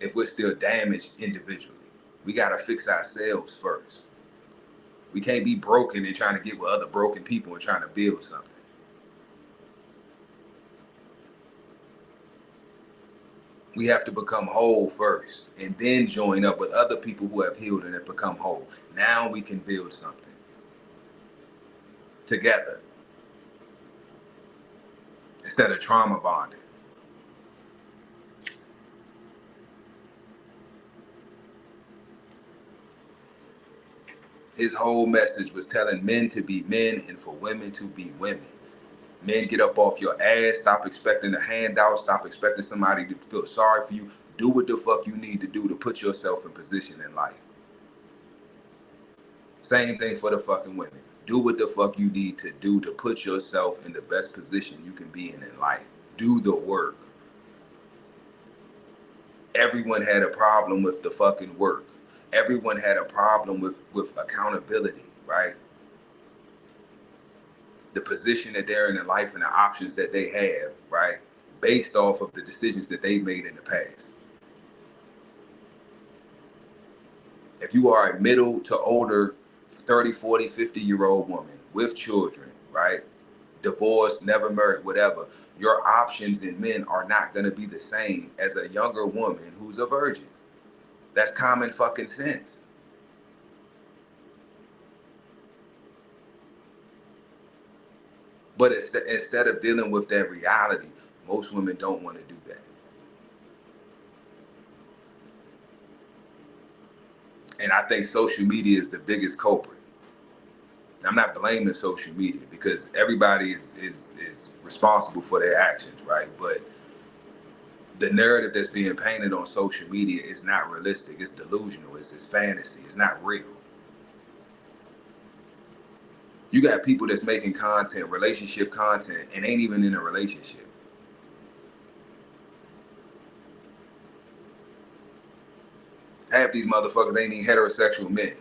if we're still damaged individually. We got to fix ourselves first. We can't be broken and trying to get with other broken people and trying to build something. We have to become whole first and then join up with other people who have healed and have become whole. Now we can build something together instead of trauma bonding. His whole message was telling men to be men and for women to be women. Men, get up off your ass. Stop expecting a handout. Stop expecting somebody to feel sorry for you. Do what the fuck you need to do to put yourself in position in life. Same thing for the fucking women. Do what the fuck you need to do to put yourself in the best position you can be in life. Do the work. Everyone had a problem with the fucking work. Everyone had a problem with accountability, right? The position that they're in life and the options that they have, right? Based off of the decisions that they made in the past. If you are a middle to older 30, 40, 50-year-old woman with children, right? Divorced, never married, whatever, your options in men are not going to be the same as a younger woman who's a virgin. That's common fucking sense. But instead of dealing with that reality, most women don't want to do that. And I think social media is the biggest culprit. I'm not blaming social media because everybody is responsible for their actions, right? But the narrative that's being painted on social media is not realistic. It's delusional. It's fantasy. It's not real. You got people that's making content, relationship content, and ain't even in a relationship. Half these motherfuckers ain't even heterosexual men.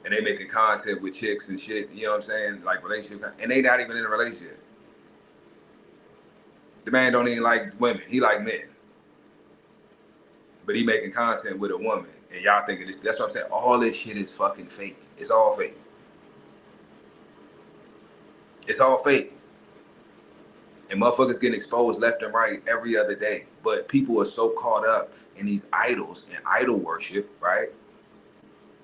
And they making content with chicks and shit, you know what I'm saying? Like relationship, and they not even in a relationship. The man don't even like women, he like men. But he making content with a woman, and y'all thinking this, that's what I'm saying, all this shit is fucking fake. It's all fake. It's all fake. And motherfuckers getting exposed left and right every other day. But people are so caught up in these idols and idol worship, right?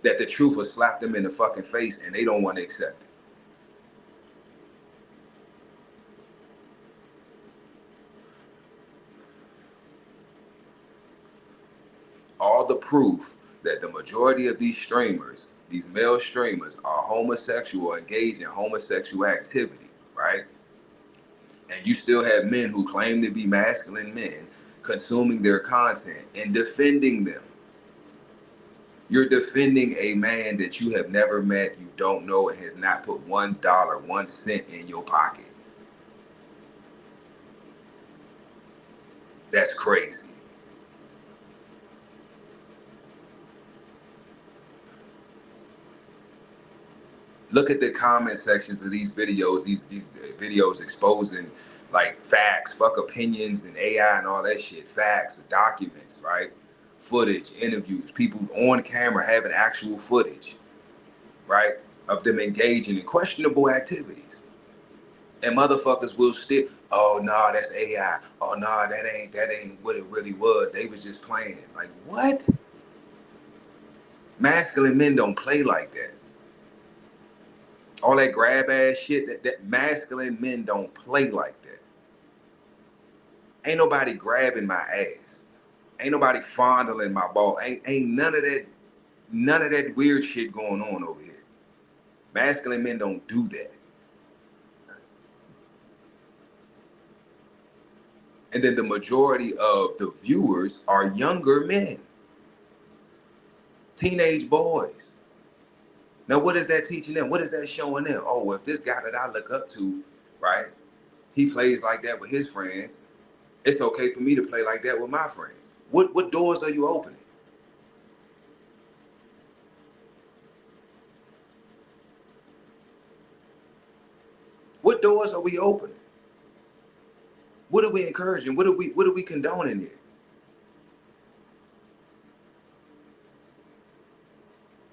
That the truth will slap them in the fucking face and they don't want to accept it. All the proof that the majority of these streamers, these male streamers, are homosexual, engaged in homosexual activity, right? And you still have men who claim to be masculine men consuming their content and defending them. You're defending a man that you have never met, you don't know, and has not put $1, 1 cent in your pocket. That's crazy. Look at the comment sections of these videos, these videos exposing like facts, fuck opinions and AI and all that shit. Facts, documents, right? Footage, interviews, people on camera having actual footage, right? Of them engaging in questionable activities. And motherfuckers will still, oh no, that's AI. Oh no, that ain't what it really was. They was just playing. Like what? Masculine men don't play like that. All that grab ass shit, that masculine men don't play like that. Ain't nobody grabbing my ass. Ain't nobody fondling my ball. Ain't none of that weird shit going on over here. Masculine men don't do that. And then the majority of the viewers are younger men. Teenage boys. Now, what is that teaching them? What is that showing them? Oh, if this guy that I look up to, right, he plays like that with his friends, it's okay for me to play like that with my friends. What doors are you opening? What doors are we opening? What are we encouraging? What are we condoning here?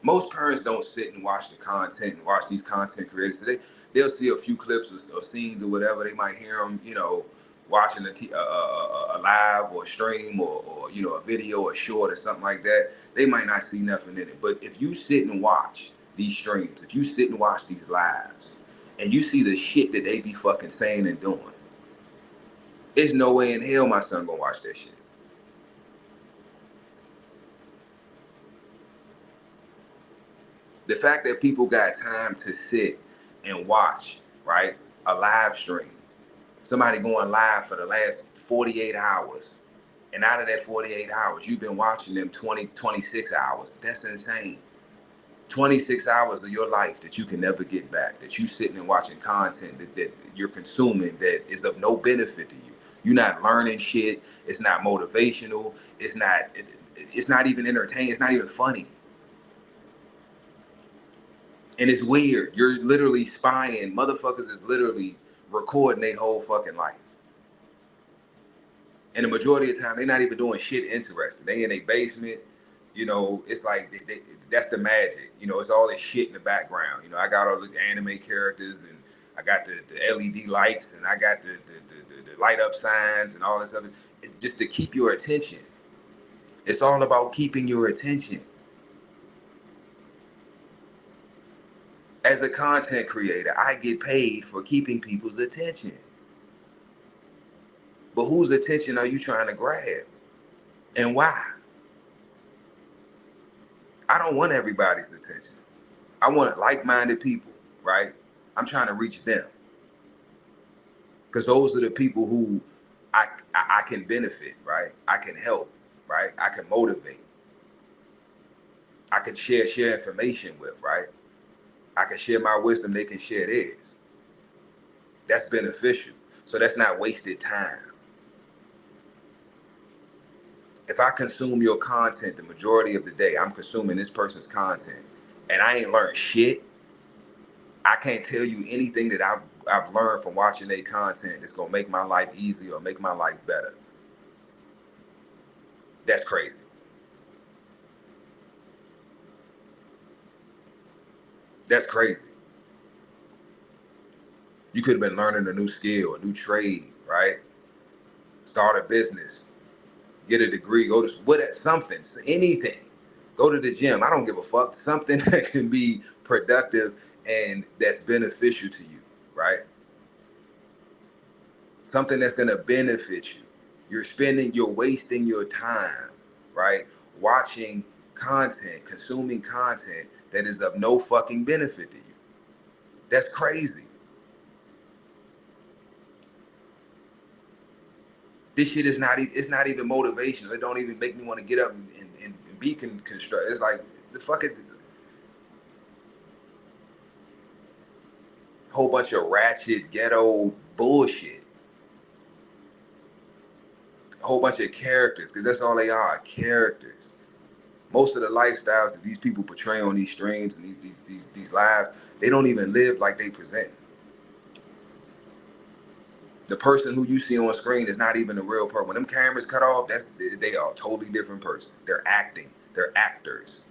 Most parents don't sit and watch the content and watch these content creators. So they'll see a few clips or scenes or whatever. They might hear them, you know, watching a live or a stream or you know, a video or short or something like that, they might not see nothing in it. But if you sit and watch these streams, if you sit and watch these lives, and you see the shit that they be fucking saying and doing, there's no way in hell my son gonna watch that shit. The fact that people got time to sit and watch, right, a live stream, somebody going live for the last 48 hours, and out of that 48 hours, you've been watching them 26 hours. That's insane. 26 hours of your life that you can never get back, that you sitting and watching content that you're consuming that is of no benefit to you. You're not learning shit. It's not motivational. It's not even entertaining. It's not even funny. And it's weird. You're literally spying. Motherfuckers is literally recording their whole fucking life. And the majority of the time, they're not even doing shit interesting. They in a basement. You know, it's like that's the magic. You know, it's all this shit in the background. You know, I got all these anime characters, and I got the LED lights, and I got the light up signs and all this other. It's just to keep your attention. It's all about keeping your attention. As a content creator, I get paid for keeping people's attention. But whose attention are you trying to grab? And why? I don't want everybody's attention. I want like-minded people, right? I'm trying to reach them. Because those are the people who I can benefit, right? I can help, right? I can motivate. I can share information with, right? I can share my wisdom, they can share theirs. That's beneficial. So that's not wasted time. If I consume your content the majority of the day, I'm consuming this person's content, and I ain't learned shit, I can't tell you anything that I've learned from watching their content that's gonna make my life easier or make my life better. That's crazy. That's crazy. You could have been learning a new skill, a new trade, right? Start a business, get a degree, go to something, anything. Go to the gym. I don't give a fuck. Something that can be productive and that's beneficial to you, right? Something that's gonna benefit you. You're wasting your time, right? Watching content, consuming content that is of no fucking benefit to you. That's crazy. This shit is it's not even motivational. It don't even make me want to get up and be constructive. It's like, the fuck is whole bunch of ratchet ghetto bullshit. A whole bunch of characters, because that's all they are, characters. Most of the lifestyles that these people portray on these streams and these lives, they don't even live like they present. The person who you see on screen is not even a real person. When them cameras cut off, they are a totally different person. They're acting. They're actors.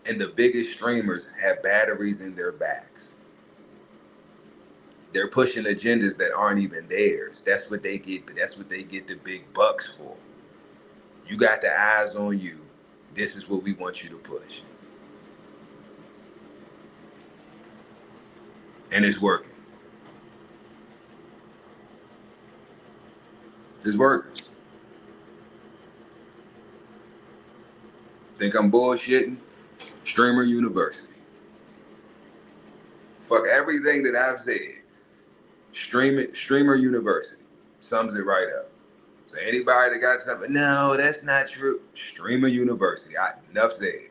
And the biggest streamers have batteries in their backs. They're pushing agendas that aren't even theirs. That's what they get. That's what they get the big bucks for. You got the eyes on you. This is what we want you to push. And it's working. It's working. Think I'm bullshitting? Streamer University. Fuck everything that I've said. Streamer University sums it right up. So anybody that got something, no, that's not true. Streamer University. Enough said.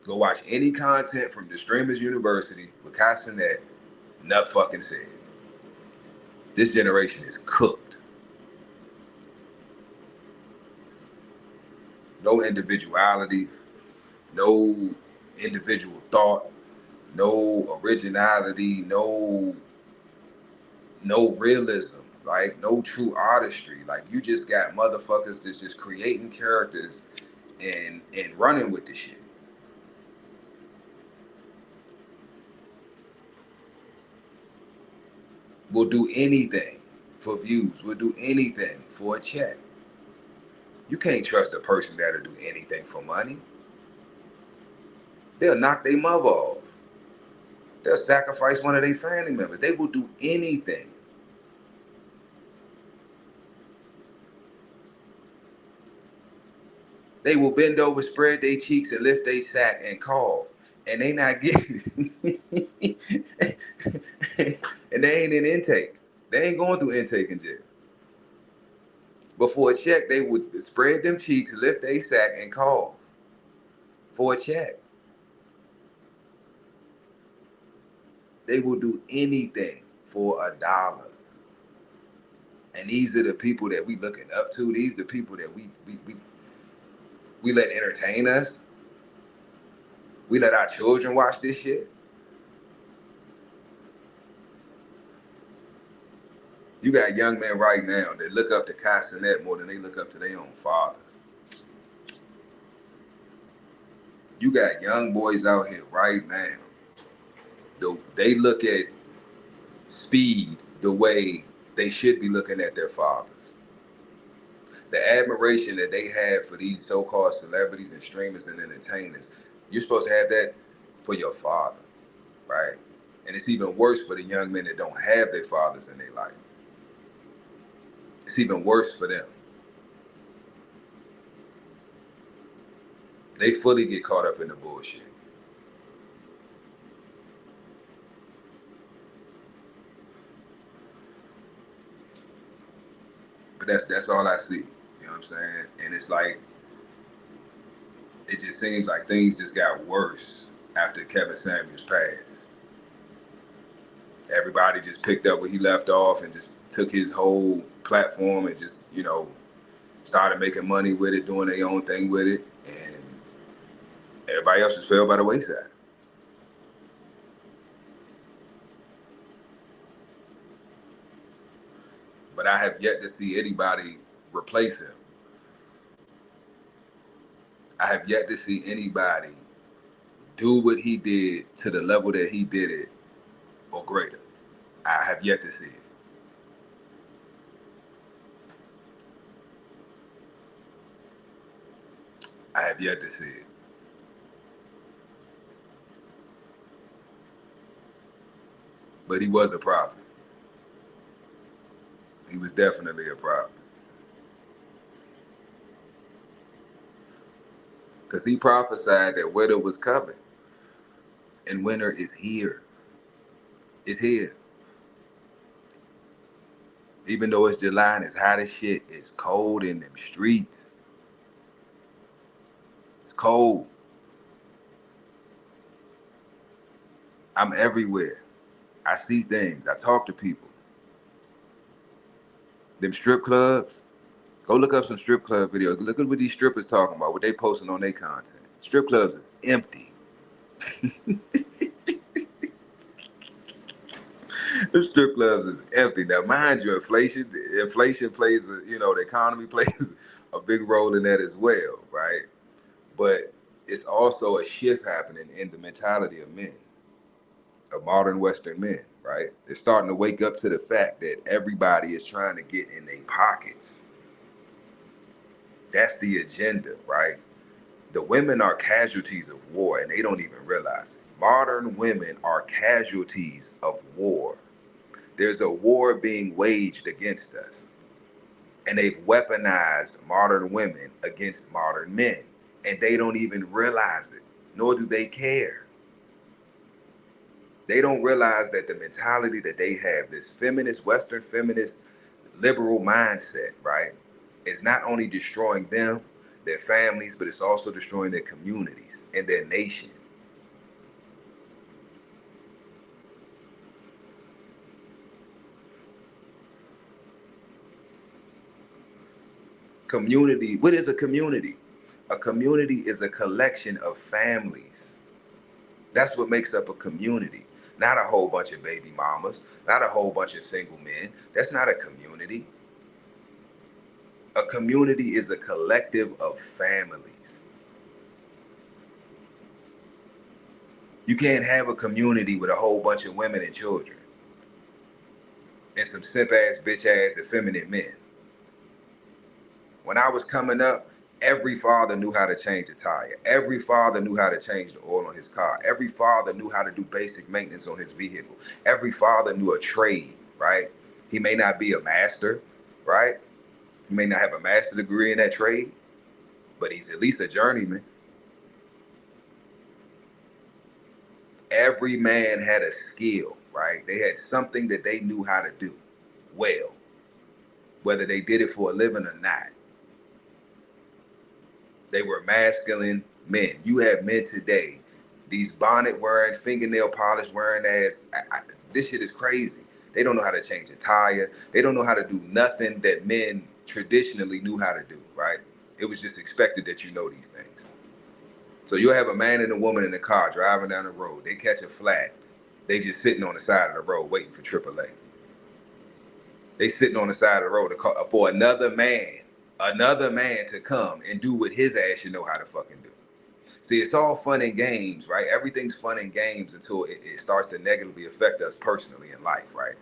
Go watch any content from the Streamers University with Castanet. Enough fucking said. This generation is cooked. No individuality, no individual thought, no originality, no realism, like no true artistry. Like, you just got motherfuckers that's just creating characters and running with the shit. will do anything for views, will do anything for a check. You can't trust a person that'll do anything for money. They'll knock their mother off. They'll sacrifice one of their family members. They will do anything. They will bend over, spread their cheeks, and lift their sack and cough. And they not getting and they ain't in intake. They ain't going through intake in jail. But for a check, they would spread them cheeks, lift their sack, and cough. For a check. They will do anything for $1. And these are the people that we looking up to. These are the people that we let entertain us. We let our children watch this shit. You got young men right now that look up to Castanet more than they look up to their own fathers. You got young boys out here right now. They look at speed the way they should be looking at their fathers. The admiration that they have for these so-called celebrities and streamers and entertainers, you're supposed to have that for your father, right? And it's even worse for the young men that don't have their fathers in their life. It's even worse for them. They fully get caught up in the bullshit. But that's all I see. You know what I'm saying? And it's like, it just seems like things just got worse after Kevin Samuels passed. Everybody just picked up where he left off and just took his whole platform and just, you know, started making money with it, doing their own thing with it. And everybody else just fell by the wayside. But I have yet to see anybody replace him. I have yet to see anybody do what he did to the level that he did it or greater. I have yet to see it. I have yet to see it. But he was a prophet. He was definitely a prophet. Because he prophesied that winter was coming. And winter is here. It's here. Even though it's July and it's hot as shit, it's cold in them streets. It's cold. I'm everywhere. I see things. I talk to people. Them strip clubs, go look up some strip club videos. Look at what these strippers talking about, what they posting on their content. Strip clubs is empty. The strip clubs is empty. Now, mind you, inflation plays, the economy plays a big role in that as well, right? But it's also a shift happening in the mentality of men, of modern Western men, right? They're starting to wake up to the fact that everybody is trying to get in their pockets. That's the agenda, right? The women are casualties of war, and they don't even realize it. Modern women are casualties of war. There's a war being waged against us, and they've weaponized modern women against modern men, and they don't even realize it, nor do they care. They don't realize that the mentality that they have, this feminist, Western feminist, liberal mindset, right, is not only destroying them, their families, but it's also destroying their communities and their nation. Community, what is a community? A community is a collection of families. That's what makes up a community. Not a whole bunch of baby mamas, not a whole bunch of single men. That's not a community. A community is a collective of families. You can't have a community with a whole bunch of women and children. and some simp ass, bitch ass, effeminate men. When I was coming up, every father knew how to change a tire. Every father knew how to change the oil on his car. Every father knew how to do basic maintenance on his vehicle. Every father knew a trade, right? He may not be a master, right? He may not have a master's degree in that trade, but he's at least a journeyman. Every man had a skill, right? They had something that they knew how to do well, whether they did it for a living or not. They were masculine men. You have men today, these bonnet wearing, fingernail polish wearing ass. This shit is crazy. They don't know how to change a tire. They don't know how to do nothing that men traditionally knew how to do, right? It was just expected that you know these things. So you'll have a man and a woman in the car driving down the road. They catch a flat. They just sitting on the side of the road waiting for AAA. They sitting on the side of the road for another man to come and do what his ass should know how to fucking do. See, it's all fun and games, right? Everything's fun and games until it starts to negatively affect us personally in life, right?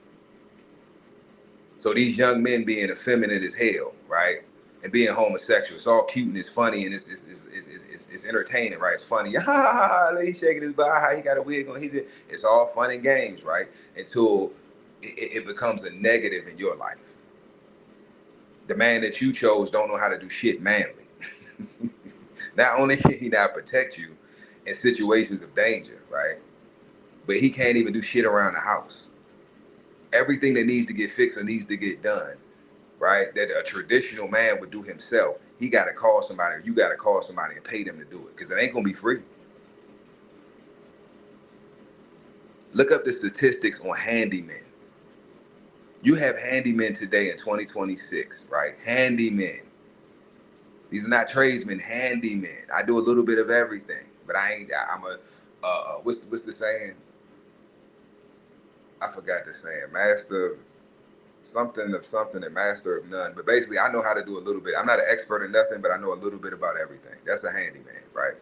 So these young men being effeminate as hell, right? And being homosexual, it's all cute and it's funny and it's entertaining, right? It's funny. Ha ha ha, he's shaking his butt, how he got a wig on. It's all fun and games, right? Until it becomes a negative in your life. The man that you chose don't know how to do shit manly. Not only can he not protect you in situations of danger, right? But he can't even do shit around the house. Everything that needs to get fixed or needs to get done, right? That a traditional man would do himself. He got to call somebody, or you got to call somebody and pay them to do it, because it ain't going to be free. Look up the statistics on handymen. You have handymen today in 2026, right? Handymen. These are not tradesmen, handymen. I do a little bit of everything, but I'm a, what's the saying? I forgot the saying. Master something of something and master of none. But basically, I know how to do a little bit. I'm not an expert in nothing, but I know a little bit about everything. That's a handyman, right?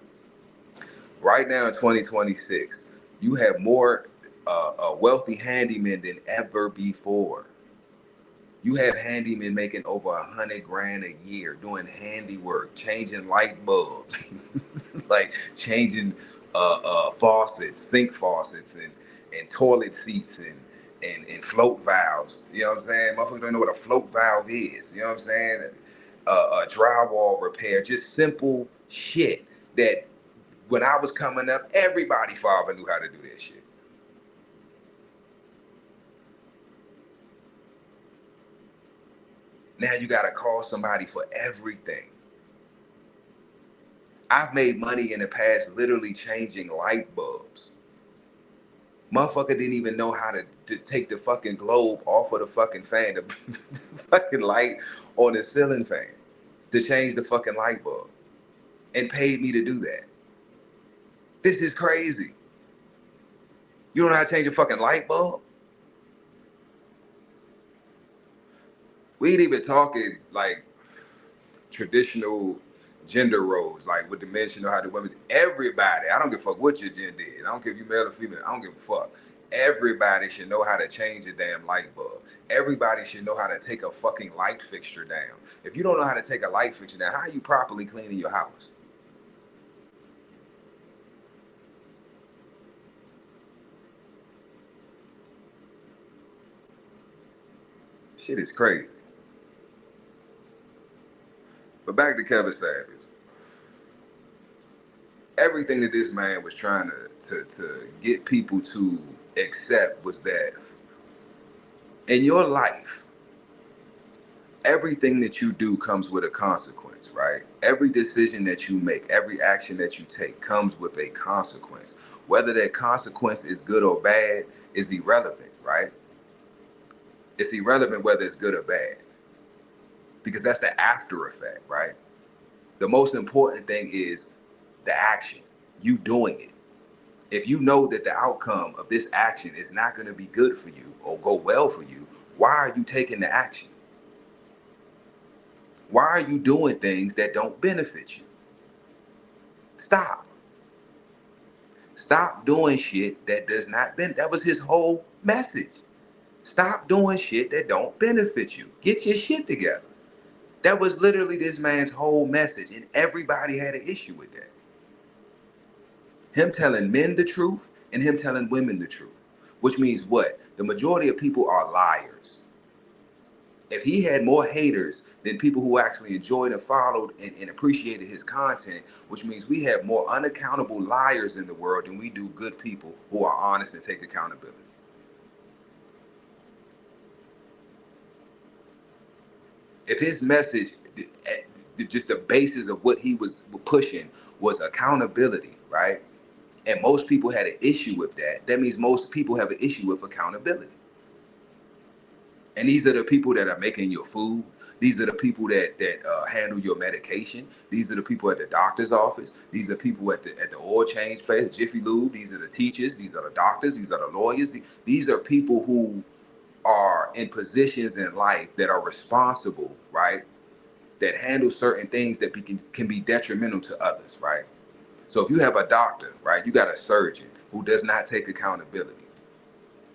Right now in 2026, you have more wealthy handymen than ever before. You have handymen making over $100 grand a year doing handiwork, changing light bulbs, like changing faucets, sink faucets, and toilet seats and float valves. You know what I'm saying? Motherfuckers don't know what a float valve is. You know what I'm saying? Drywall repair, just simple shit that when I was coming up, everybody father knew how to do that shit. Now you gotta call somebody for everything. I've made money in the past literally changing light bulbs. Motherfucker didn't even know how to take the fucking globe off of the fucking fan, the fucking light on the ceiling fan, to change the fucking light bulb, and paid me to do that. This is crazy. You don't know how to change a fucking light bulb? We ain't even talking like traditional gender roles, like what the men should know how to do women. Everybody, I don't give a fuck what your gender is. I don't care if you male or female. I don't give a fuck. Everybody should know how to change a damn light bulb. Everybody should know how to take a fucking light fixture down. If you don't know how to take a light fixture down, how are you properly cleaning your house? Shit is crazy. But back to Kevin Samuels. Everything that this man was trying to get people to accept was that in your life, everything that you do comes with a consequence, right? Every decision that you make, every action that you take comes with a consequence. Whether that consequence is good or bad is irrelevant, right? It's irrelevant whether it's good or bad, because that's the after effect, right? The most important thing is the action, you doing it. If you know that the outcome of this action is not going to be good for you or go well for you, why are you taking the action? Why are you doing things that don't benefit you? Stop. Stop doing shit that does not benefit. That was his whole message. Stop doing shit that don't benefit you. Get your shit together. That was literally this man's whole message, and everybody had an issue with that. Him telling men the truth and him telling women the truth, which means what? The majority of people are liars. If he had more haters than people who actually enjoyed and followed and appreciated his content, which means we have more unaccountable liars in the world than we do good people who are honest and take accountability. If his message, just the basis of what he was pushing was accountability, right? And most people had an issue with that. That means most people have an issue with accountability. And these are the people that are making your food. These are the people that handle your medication. These are the people at the doctor's office. These are people at the oil change place, Jiffy Lube. These are the teachers. These are the doctors. These are the lawyers. These are people who are in positions in life that are responsible, right? That handle certain things that can be detrimental to others, right? So if you have a doctor, right, you got a surgeon who does not take accountability,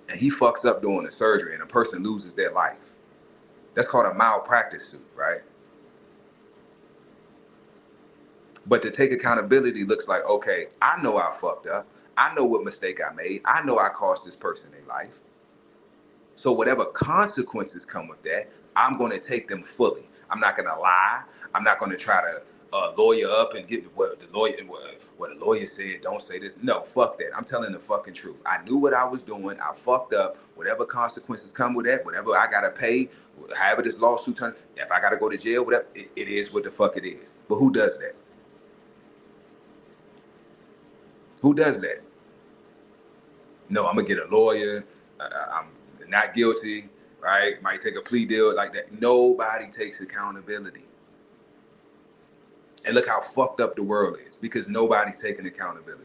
and he fucks up during the surgery and a person loses their life. That's called a malpractice suit, right? But to take accountability looks like, okay, I know I fucked up. I know what mistake I made. I know I cost this person their life. So whatever consequences come with that, I'm going to take them fully. I'm not going to lie. I'm not going to try to lawyer up and get what the lawyer said. Don't say this. No, fuck that. I'm telling the fucking truth. I knew what I was doing. I fucked up. Whatever consequences come with that, whatever I got to pay, however this lawsuit turns, if I got to go to jail, whatever, it is what the fuck it is. But who does that? Who does that? No, I'm going to get a lawyer. I'm not guilty, right? Might take a plea deal like that. Nobody takes accountability. And look how fucked up the world is because nobody's taking accountability.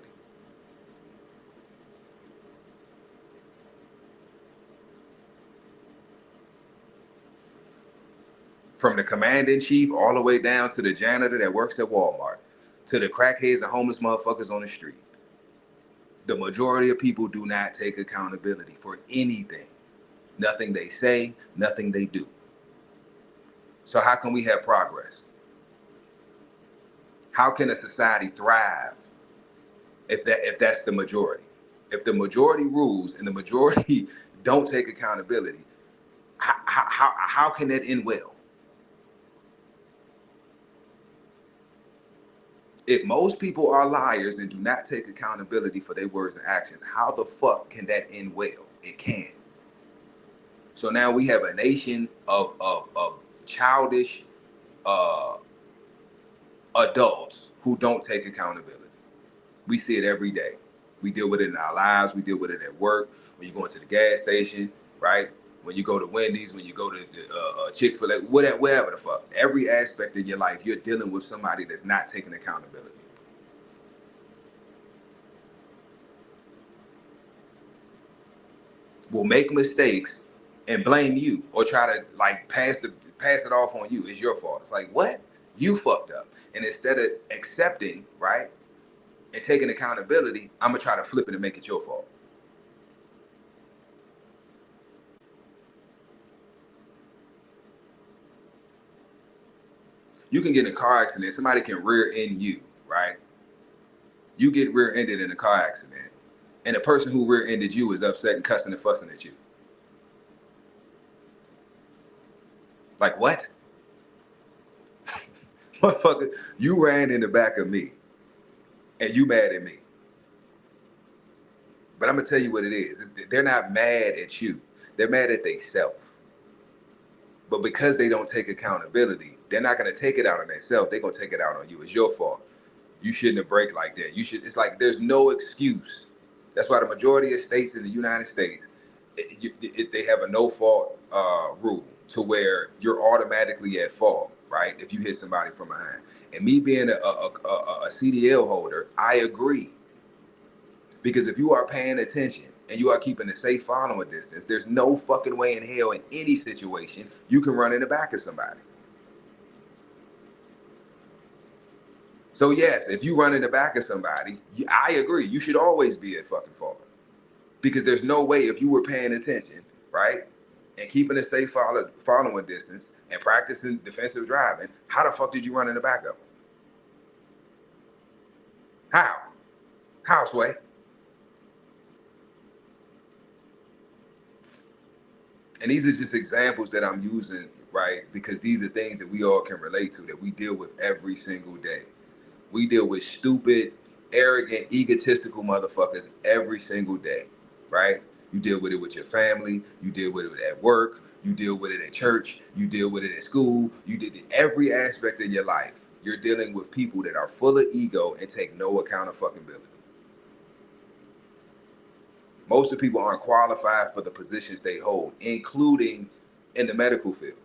From the commander-in-chief all the way down to the janitor that works at Walmart, to the crackheads and homeless motherfuckers on the street. The majority of people do not take accountability for anything. Nothing they say, nothing they do. So how can we have progress? How can a society thrive if that's the majority? If the majority rules and the majority don't take accountability, how can that end well? If most people are liars and do not take accountability for their words and actions, how the fuck can that end well? It can't. So now we have a nation of childish adults who don't take accountability. We see it every day. We deal with it in our lives. We deal with it at work. When you go into the gas station, right? When you go to Wendy's, when you go to Chick-fil-A, whatever the fuck. Every aspect of your life, you're dealing with somebody that's not taking accountability. Will make mistakes and blame you or try to like pass it off on you. It's your fault. It's like, what? You fucked up. And instead of accepting, right, and taking accountability, I'm gonna try to flip it and make it your fault. You can get in a car accident. Somebody can rear end you, right? You get rear-ended in a car accident, and the person who rear-ended you is upset and cussing and fussing at you. Like, what? Motherfucker, you ran in the back of me, and you mad at me. But I'm gonna tell you what it is. They're not mad at you. They're mad at themselves. But because they don't take accountability, they're not gonna take it out on themselves. They're gonna take it out on you. It's your fault. You shouldn't have braked like that. It's like there's no excuse. That's why the majority of states in the United States, they have a no-fault rule to where you're automatically at fault, right? If you hit somebody from behind. And me being a CDL holder, I agree. Because if you are paying attention and you are keeping a safe following distance, there's no fucking way in hell in any situation you can run in the back of somebody. So yes, if you run in the back of somebody, I agree, you should always be at fucking fault. Because there's no way if you were paying attention, right? and keeping a safe following distance and practicing defensive driving, how the fuck did you run in the back of them? How? How, Sway? And these are just examples that I'm using, right? Because these are things that we all can relate to, that we deal with every single day. We deal with stupid, arrogant, egotistical motherfuckers every single day, right? You deal with it with your family, you deal with it at work, you deal with it at church, you deal with it at school, you did it every aspect of your life. You're dealing with people that are full of ego and take no accountability. Most of the people aren't qualified for the positions they hold, including in the medical field.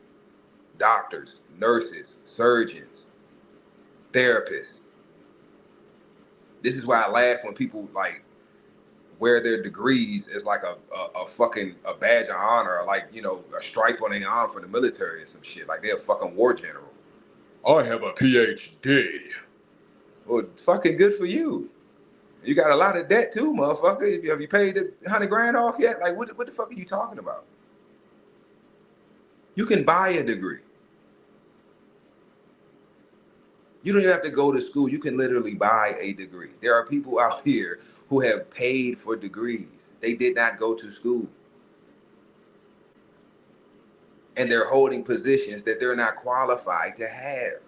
Doctors, nurses, surgeons, therapists. This is why I laugh when people like wear their degrees as like a fucking badge of honor, or like, you know, a stripe on their arm for the military or some shit. Like they're a fucking war general. I have a PhD. Well, fucking good for you. You got a lot of debt too, motherfucker. Have you paid the $100,000 off yet? Like, what the fuck are you talking about? You can buy a degree. You don't even have to go to school. You can literally buy a degree. There are people out here who have paid for degrees. They did not go to school. And they're holding positions that they're not qualified to have.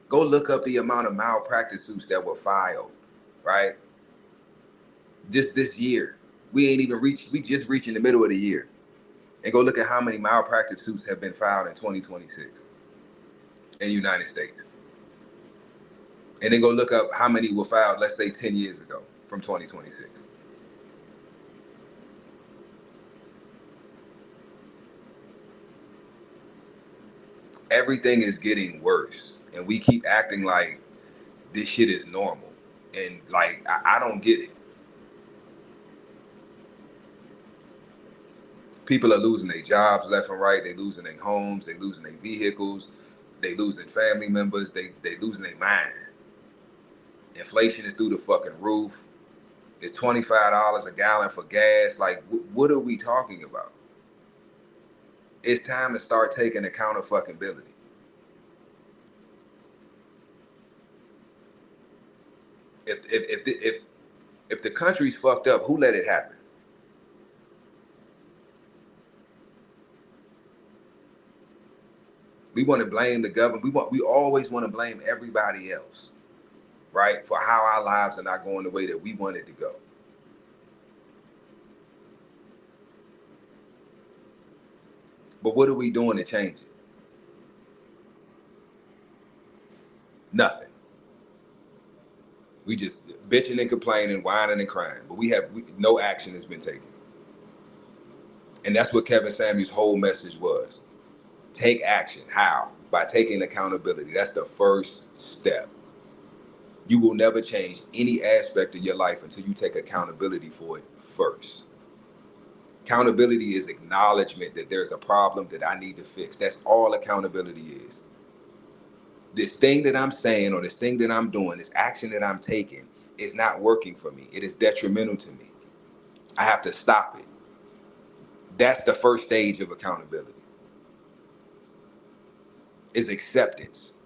Go look up the amount of malpractice suits that were filed, right? Just this year. We just reaching the middle of the year. And go look at how many malpractice suits have been filed in 2026 in the United States. And then go look up how many were filed, let's say 10 years ago from 2026. Everything is getting worse. And we keep acting like this shit is normal. And like, I don't get it. People are losing their jobs left and right. They losing their homes. They losing their vehicles. They losing family members. They losing their mind. Inflation is through the fucking roof. It's $25 a gallon for gas. Like, what are we talking about? It's time to start taking accountability. If the country's fucked up, who let it happen? We want to blame the government. We always want to blame everybody else, right? For how our lives are not going the way that we want it to go. But what are we doing to change it? Nothing. We just bitching and complaining, whining and crying, but no action has been taken. And that's what Kevin Samuels' whole message was. Take action. How? By taking accountability. That's the first step. You will never change any aspect of your life until you take accountability for it first. Accountability is acknowledgement that there's a problem that I need to fix. That's all accountability is. This thing that I'm saying or this thing that I'm doing, this action that I'm taking is not working for me. It is detrimental to me. I have to stop it. That's the first stage of accountability. Is acceptance.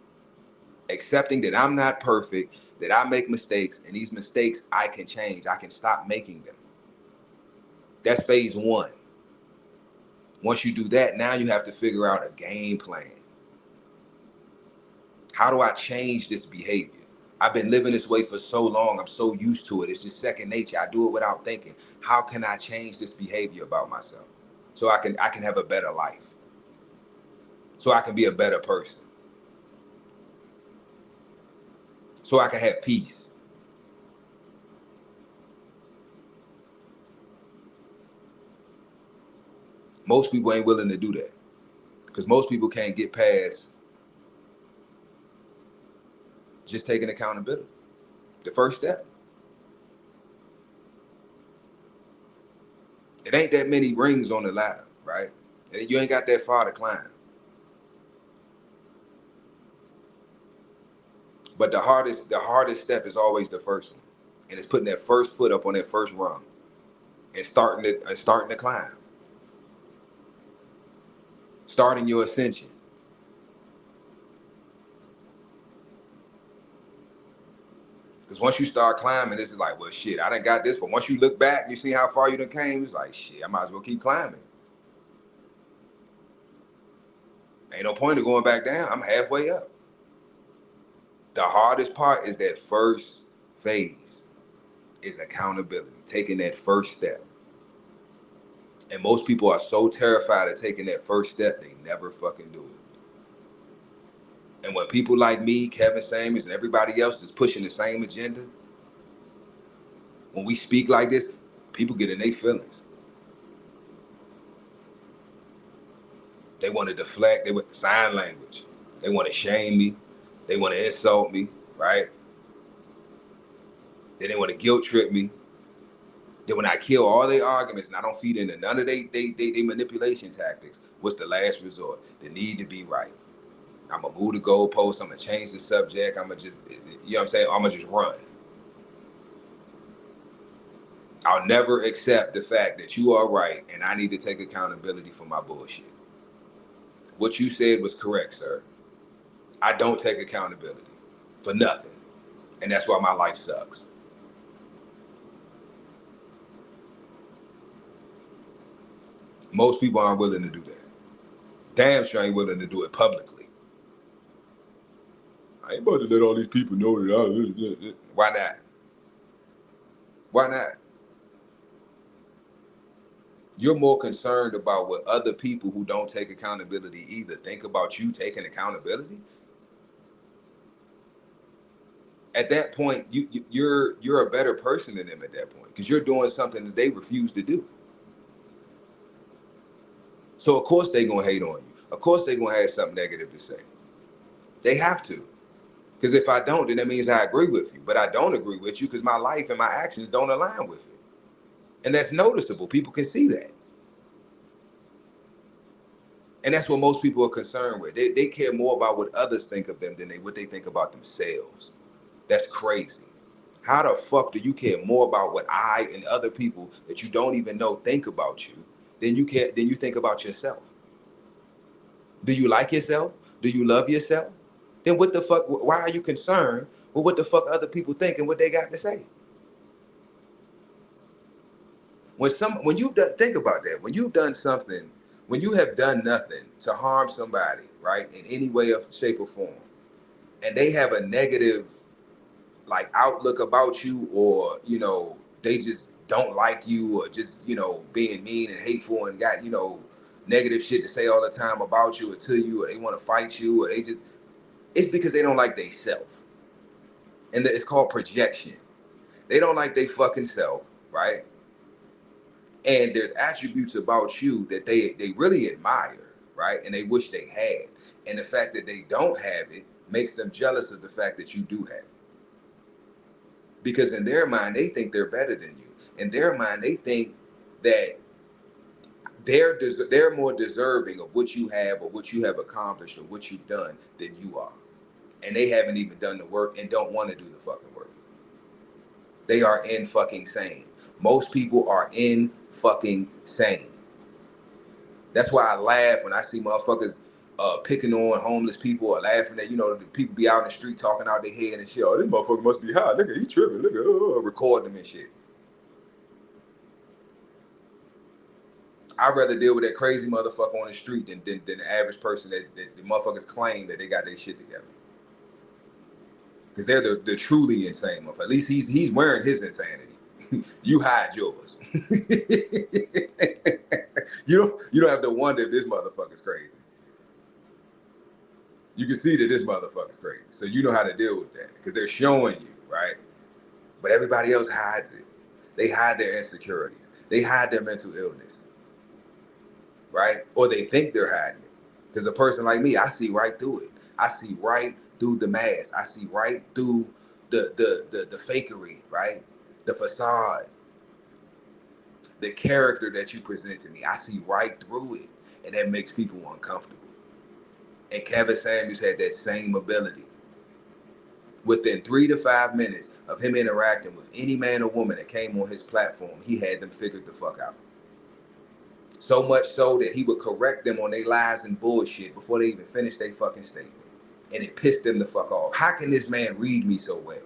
Accepting that I'm not perfect, that I make mistakes, and these mistakes I can change. I can stop making them. That's phase one. Once you do that, now you have to figure out a game plan. How do I change this behavior? I've been living this way for so long. I'm so used to it. It's just second nature. I do it without thinking. How can I change this behavior about myself so I can have a better life? So I can be a better person. So I can have peace. Most people ain't willing to do that because most people can't get past just taking accountability. The first step. It ain't that many rings on the ladder, right? And you ain't got that far to climb. But the hardest step is always the first one. And it's putting that first foot up on that first rung and starting to climb. Starting your ascension. Because once you start climbing, this is like, well, shit, I done got this. But once you look back and you see how far you done came, it's like, shit, I might as well keep climbing. Ain't no point of going back down. I'm halfway up. The hardest part is that first phase, is accountability, taking that first step. And most people are so terrified of taking that first step, they never fucking do it. And when people like me, Kevin Samuels, and everybody else is pushing the same agenda, when we speak like this, people get in their feelings. They want to deflect. They want sign language. They want to shame me. They want to insult me, right? Then they want to guilt trip me. Then when I kill all their arguments and I don't feed into none of they manipulation tactics, what's the last resort? The need to be right. I'm going to move the goalpost. I'm going to change the subject. I'm going to just, you know what I'm saying? I'm going to just run. I'll never accept the fact that you are right and I need to take accountability for my bullshit. What you said was correct, sir. I don't take accountability for nothing. And that's why my life sucks. Most people aren't willing to do that. Damn sure ain't willing to do it publicly. I ain't about to let all these people know that Why not? Why not? You're more concerned about what other people who don't take accountability either think about you taking accountability. At that point, you're a better person than them at that point because you're doing something that they refuse to do. So of course they're gonna hate on you. Of course they're gonna have something negative to say. They have to. Because if I don't, then that means I agree with you. But I don't agree with you because my life and my actions don't align with it. And that's noticeable. People can see that. And that's what most people are concerned with. They care more about what others think of them than what they think about themselves. That's crazy. How the fuck do you care more about what I and other people that you don't even know think about you than you think about yourself? Do you like yourself? Do you love yourself? Then what the fuck, why are you concerned with what the fuck other people think and what they got to say? When you've done, think about that, when you've done something, when you have done nothing to harm somebody, right, in any way, shape, or form, and they have a negative, like, outlook about you, or, you know, they just don't like you, or just, you know, being mean and hateful and got, you know, negative shit to say all the time about you or to you, or they want to fight you, or they just, it's because they don't like they self. And it's called projection. They don't like they fucking self, right? And there's attributes about you that they really admire, right? And they wish they had. And the fact that they don't have it makes them jealous of the fact that you do have it. Because in their mind, they think they're better than you. In their mind, they think that they're more deserving of what you have or what you have accomplished or what you've done than you are. And they haven't even done the work and don't want to do the fucking work. They are in fucking sane. Most people are in fucking sane. That's why I laugh when I see motherfuckers picking on homeless people or laughing at, you know, the people be out in the street talking out their head and shit. Oh, this motherfucker must be high. Look at, he tripping. Look at, record them and shit. I'd rather deal with that crazy motherfucker on the street than the average person that the motherfuckers claim that they got their shit together. Because they're the truly insane motherfucker. At least he's wearing his insanity. You hide yours. You don't have to wonder if this motherfucker's crazy. You can see that this motherfucker's crazy. So you know how to deal with that. Because they're showing you, right? But everybody else hides it. They hide their insecurities. They hide their mental illness. Right? Or they think they're hiding it. Because a person like me, I see right through it. I see right through the mask. I see right through the fakery, right? The facade. The character that you present to me. I see right through it. And that makes people uncomfortable. And Kevin Samuels had that same ability. Within 3 to 5 minutes of him interacting with any man or woman that came on his platform, he had them figured the fuck out. So much so that he would correct them on their lies and bullshit before they even finished their fucking statement. And it pissed them the fuck off. How can this man read me so well?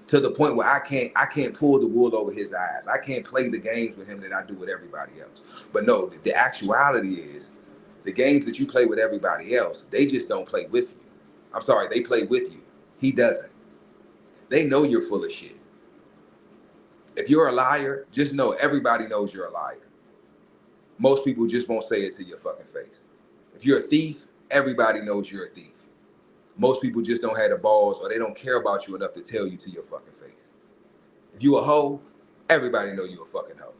To the point where I can't pull the wool over his eyes. I can't play the games with him that I do with everybody else. But no, the actuality is the games that you play with everybody else, they just don't play with you. I'm sorry, they play with you. He doesn't. They know you're full of shit. If you're a liar, just know everybody knows you're a liar. Most people just won't say it to your fucking face. If you're a thief, everybody knows you're a thief. Most people just don't have the balls, or they don't care about you enough to tell you to your fucking face. If you a hoe, everybody know you a fucking hoe.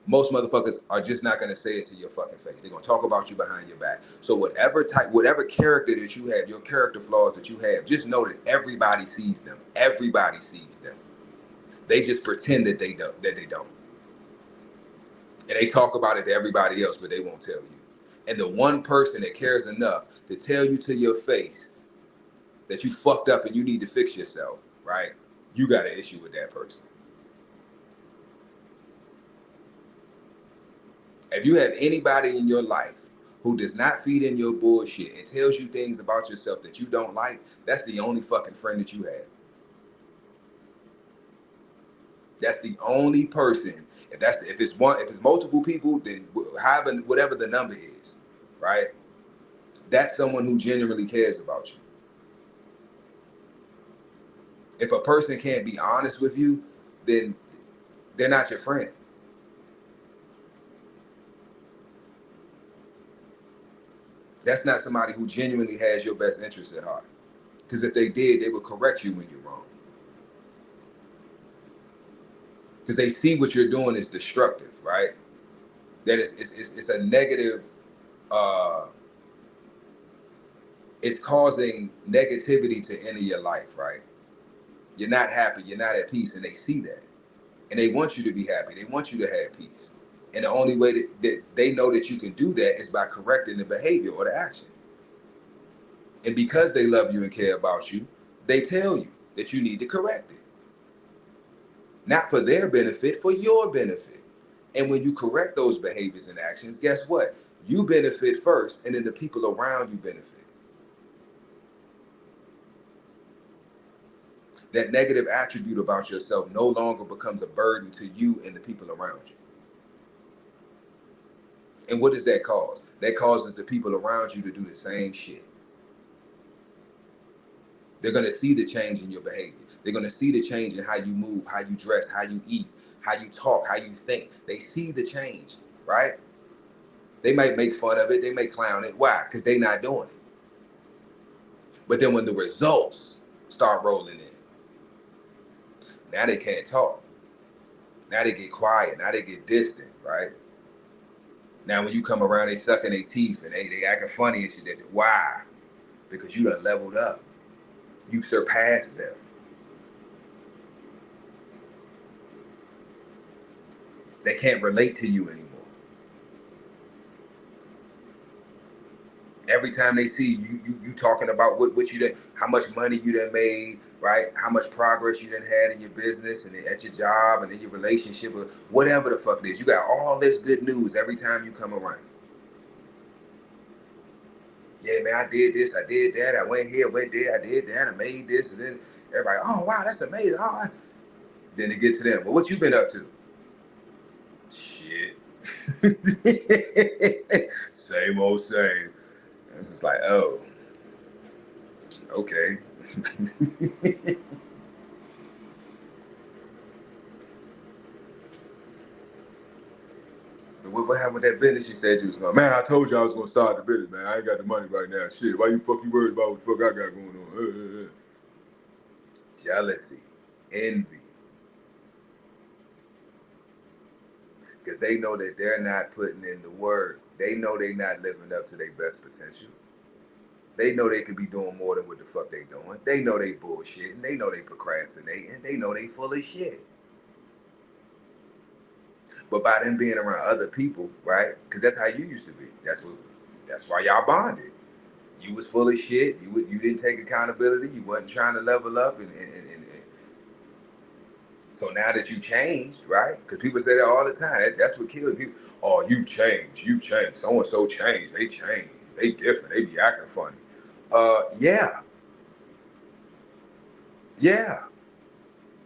Most motherfuckers are just not gonna say it to your fucking face. They're gonna talk about you behind your back. So whatever character that you have, your character flaws that you have, just know that everybody sees them. Everybody sees them. They just pretend that they don't. And they talk about it to everybody else, but they won't tell you. And the one person that cares enough to tell you to your face that you fucked up and you need to fix yourself, right? You got an issue with that person. If you have anybody in your life who does not feed in your bullshit and tells you things about yourself that you don't like, that's the only fucking friend that you have. That's the only person. If it's multiple people, then whatever the number is, right? That's someone who genuinely cares about you. If a person can't be honest with you, then they're not your friend. That's not somebody who genuinely has your best interest at heart. Because if they did, they would correct you when you're wrong. Because they see what you're doing is destructive, right? That it's a negative, it's causing negativity to enter your life, right? You're not happy, you're not at peace, and they see that. And they want you to be happy, they want you to have peace. And the only way that they know that you can do that is by correcting the behavior or the action. And because they love you and care about you, they tell you that you need to correct it. Not for their benefit, for your benefit. And when you correct those behaviors and actions, guess what? You benefit first, and then the people around you benefit. That negative attribute about yourself no longer becomes a burden to you and the people around you. And what does that cause? That causes the people around you to do the same shit. They're going to see the change in your behavior. They're going to see the change in how you move, how you dress, how you eat, how you talk, how you think. They see the change, right? They might make fun of it. They may clown it. Why? Because they're not doing it. But then when the results start rolling in, now they can't talk. Now they get quiet. Now they get distant, right? Now when you come around, they sucking their teeth and they acting funny and shit. Why? Because you done leveled up. You surpassed them. They can't relate to you anymore. Every time they see you talking about what you done, how much money you done made, right? How much progress you done had in your business and at your job and in your relationship or whatever the fuck it is. You got all this good news every time you come around. Yeah, man, I did this, I did that, I went here, went there, I did that, I made this, and then everybody, oh, wow, that's amazing. Oh, then it gets to them. But what you been up to? Shit. Same old same. It's just like, oh, okay. So what happened with that business you said you was going? Man, I told you I was going to start the business, man. I ain't got the money right now. Shit, why you worried about what the fuck I got going on? Jealousy, envy. Because they know that they're not putting in the work. They know they're not living up to their best potential. They know they could be doing more than what the fuck they doing. They know they bullshitting. They know they procrastinating. They know they full of shit. But by them being around other people, right? Because that's how you used to be. That's why y'all bonded. You was full of shit. You didn't take accountability. You wasn't trying to level up, and so now that you changed, right? Because people say that all the time. That's what kills people. Oh, you changed. You changed. So and so changed. They changed. They different. They be acting funny. Yeah. Yeah.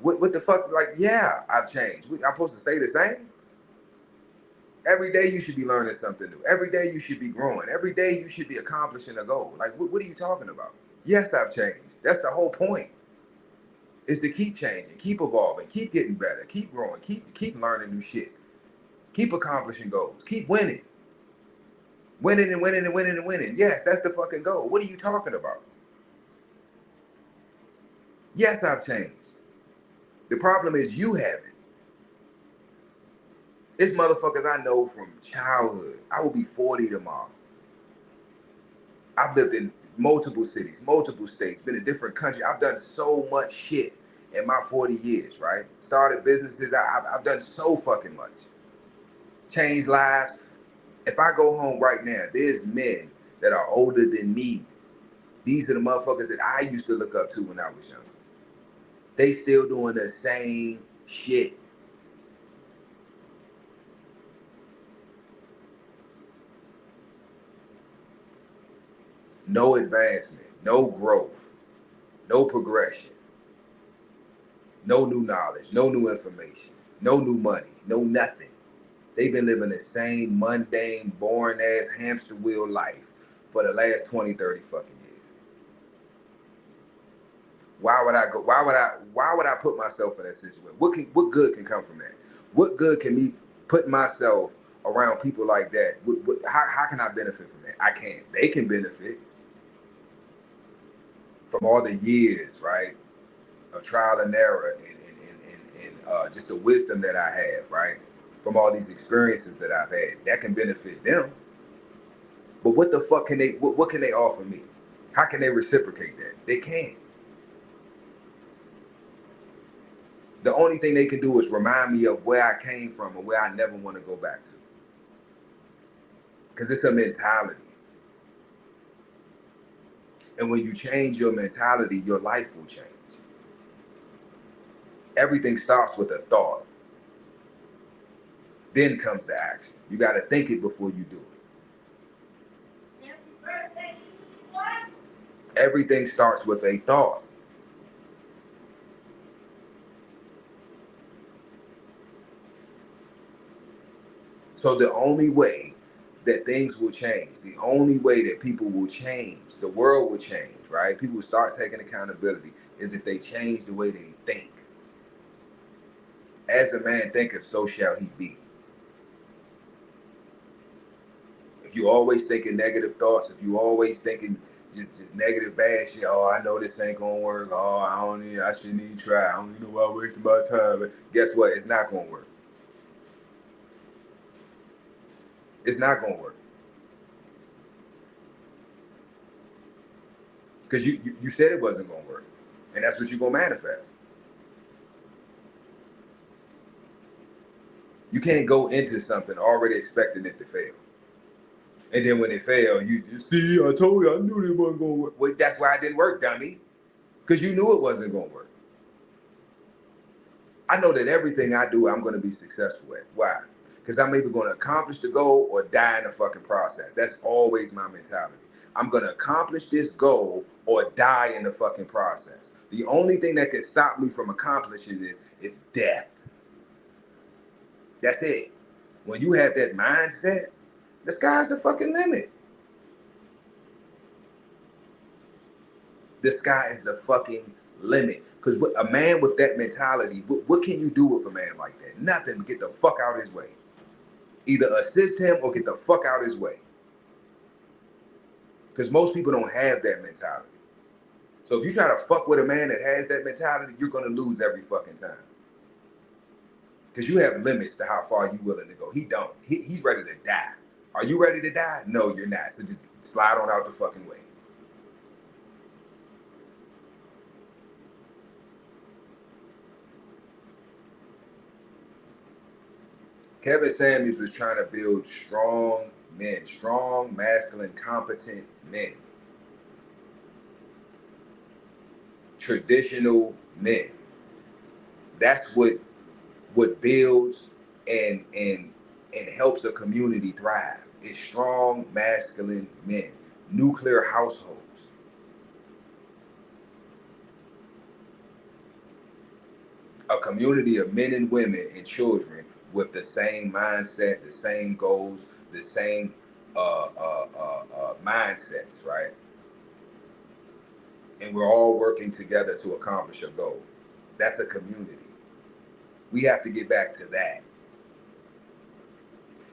What the fuck? Like, yeah, I've changed. I'm supposed to stay the same? Every day you should be learning something new. Every day you should be growing. Every day you should be accomplishing a goal. Like, what are you talking about? Yes, I've changed. That's the whole point. Is to keep changing, keep evolving, keep getting better, keep growing, keep learning new shit, keep accomplishing goals, keep winning. Winning and winning and winning and winning. Yes, that's the fucking goal. What are you talking about? Yes, I've changed. The problem is you haven't. It's motherfuckers I know from childhood. I will be 40 tomorrow. I've lived in multiple cities, multiple states, been in different countries. I've done so much shit in my 40 years, right? Started businesses. I've done so fucking much. Changed lives. If I go home right now, there's men that are older than me. These are the motherfuckers that I used to look up to when I was younger. They still doing the same shit. No advancement, no growth, no progression, no new knowledge, no new information, no new money, no nothing. They've been living the same mundane, boring ass hamster wheel life for the last 20, 30 fucking years. Why would I put myself in that situation? What good can come from that? What good can me put myself around people like that? How can I benefit from that? I can't. They can benefit from all the years, right, of trial and error and just the wisdom that I have, right, from all these experiences that I've had. That can benefit them. But what the fuck can they? What can they offer me? How can they reciprocate that? They can't. The only thing they can do is remind me of where I came from and where I never want to go back to. Because it's a mentality. And when you change your mentality, your life will change. Everything starts with a thought. Then comes the action. You got to think it before you do it. Everything starts with a thought. So the only way that things will change, the only way that people will change, the world will change, right? People will start taking accountability is if they change the way they think. As a man thinketh, so shall he be. If you always thinking negative thoughts, if you always thinking just negative bad shit, oh, I know this ain't gonna work, oh, I shouldn't even try, I don't even know why I'm wasting my time. But guess what? It's not gonna work. It's not gonna work. Because you said it wasn't gonna work. And that's what you're gonna manifest. You can't go into something already expecting it to fail. And then when it fails, you see, I told you, I knew it wasn't gonna work. Well, that's why it didn't work, dummy. Because you knew it wasn't gonna work. I know that everything I do, I'm gonna be successful at. Why? Because I'm either gonna accomplish the goal or die in the fucking process. That's always my mentality. I'm gonna accomplish this goal or die in the fucking process. The only thing that can stop me from accomplishing this is death. That's it. When you have that mindset, the sky's the fucking limit. The sky is the fucking limit. Because a man with that mentality, what can you do with a man like that? Nothing but get the fuck out of his way. Either assist him or get the fuck out of his way. Because most people don't have that mentality. So if you try to fuck with a man that has that mentality, you're going to lose every fucking time. Because you have limits to how far you're willing to go. He don't. He's ready to die. Are you ready to die? No, you're not. So just slide on out the fucking way. Kevin Samuels was trying to build strong men, strong, masculine, competent men. traditional men. That's what builds and helps a community thrive. It's strong, masculine men, nuclear households. A community of men and women and children with the same mindset, the same goals, the same mindsets, right? And we're all working together to accomplish a goal. That's a community. We have to get back to that.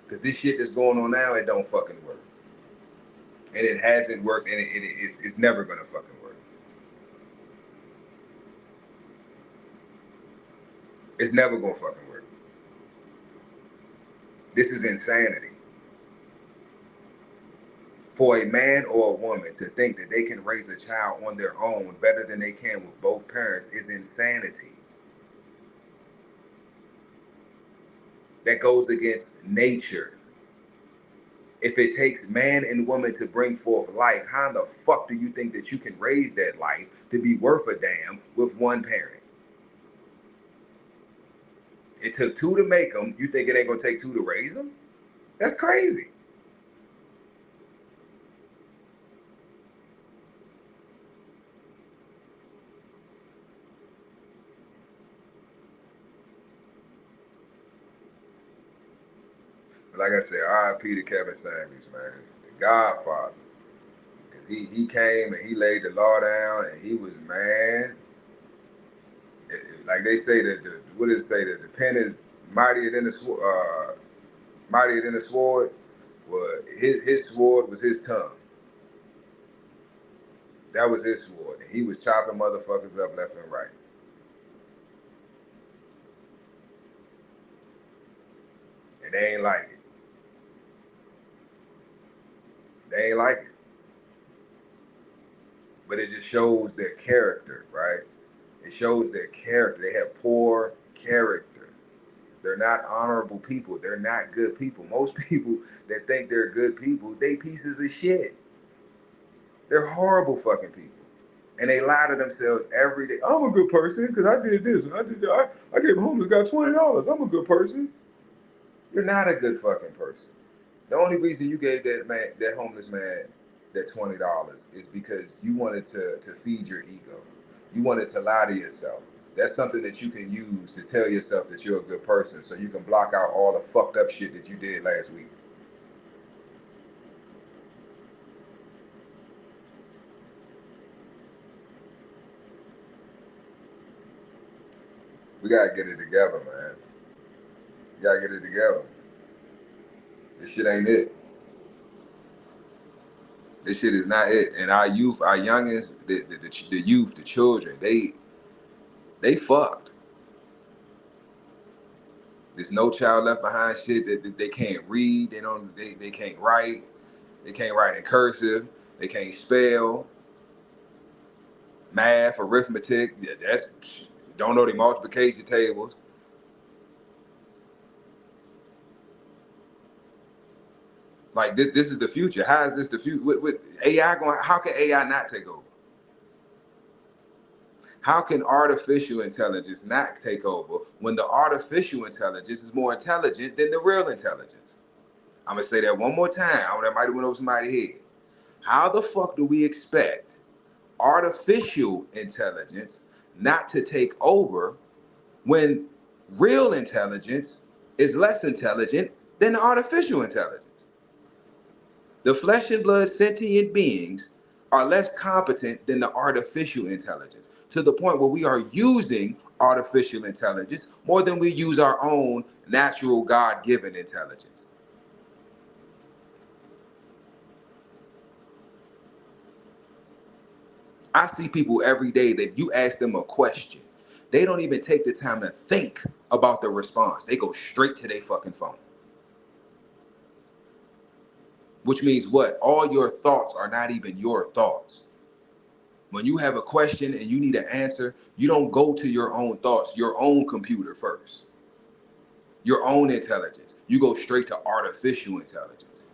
Because this shit that's going on now, it don't fucking work. And it hasn't worked, and it's never gonna fucking work. It's never gonna fucking work. This is insanity. For a man or a woman to think that they can raise a child on their own better than they can with both parents is insanity. That goes against nature. If it takes man and woman to bring forth life, how in the fuck do you think that you can raise that life to be worth a damn with one parent? It took two to make them. You think it ain't gonna take two to raise them? That's crazy. Like I said, R.I.P. to Kevin Samuels, man, the Godfather, because he came and he laid the law down, and he was, man, like they say that what does it say, that the pen is mightier than the sword. Well, his sword was his tongue. That was his sword, and he was chopping motherfuckers up left and right. And they ain't like it. They ain't like it. But it just shows their character, right? It shows their character. They have poor character. They're not honorable people. They're not good people. Most people that think they're good people, they pieces of shit. They're horrible fucking people. And they lie to themselves every day. I'm a good person because I did this and I did that. I gave a homeless guy $20. I'm a good person. You're not a good fucking person. The only reason you gave that homeless man that $20 is because you wanted to feed your ego. You wanted to lie to yourself. That's something that you can use to tell yourself that you're a good person, so you can block out all the fucked up shit that you did last week. We gotta get it together, man. We gotta get it together. This shit ain't it. This shit is not it. And our youth, our youngest, the youth, the children, they fucked. There's no child left behind shit that they can't read. They can't write. They can't write in cursive. They can't spell. Math, arithmetic. Yeah, don't know the multiplication tables. Like this is the future. How is this the future? With AI going, how can AI not take over? How can artificial intelligence not take over when the artificial intelligence is more intelligent than the real intelligence? I'm gonna say that one more time. That might have went over somebody's head. How the fuck do we expect artificial intelligence not to take over when real intelligence is less intelligent than the artificial intelligence? The flesh and blood sentient beings are less competent than the artificial intelligence, to the point where we are using artificial intelligence more than we use our own natural God-given intelligence. I see people every day that you ask them a question, they don't even take the time to think about the response. They go straight to their fucking phone. Which means what? All your thoughts are not even your thoughts. When you have a question and you need an answer, you don't go to your own thoughts, your own computer first, your own intelligence. You go straight to artificial intelligence.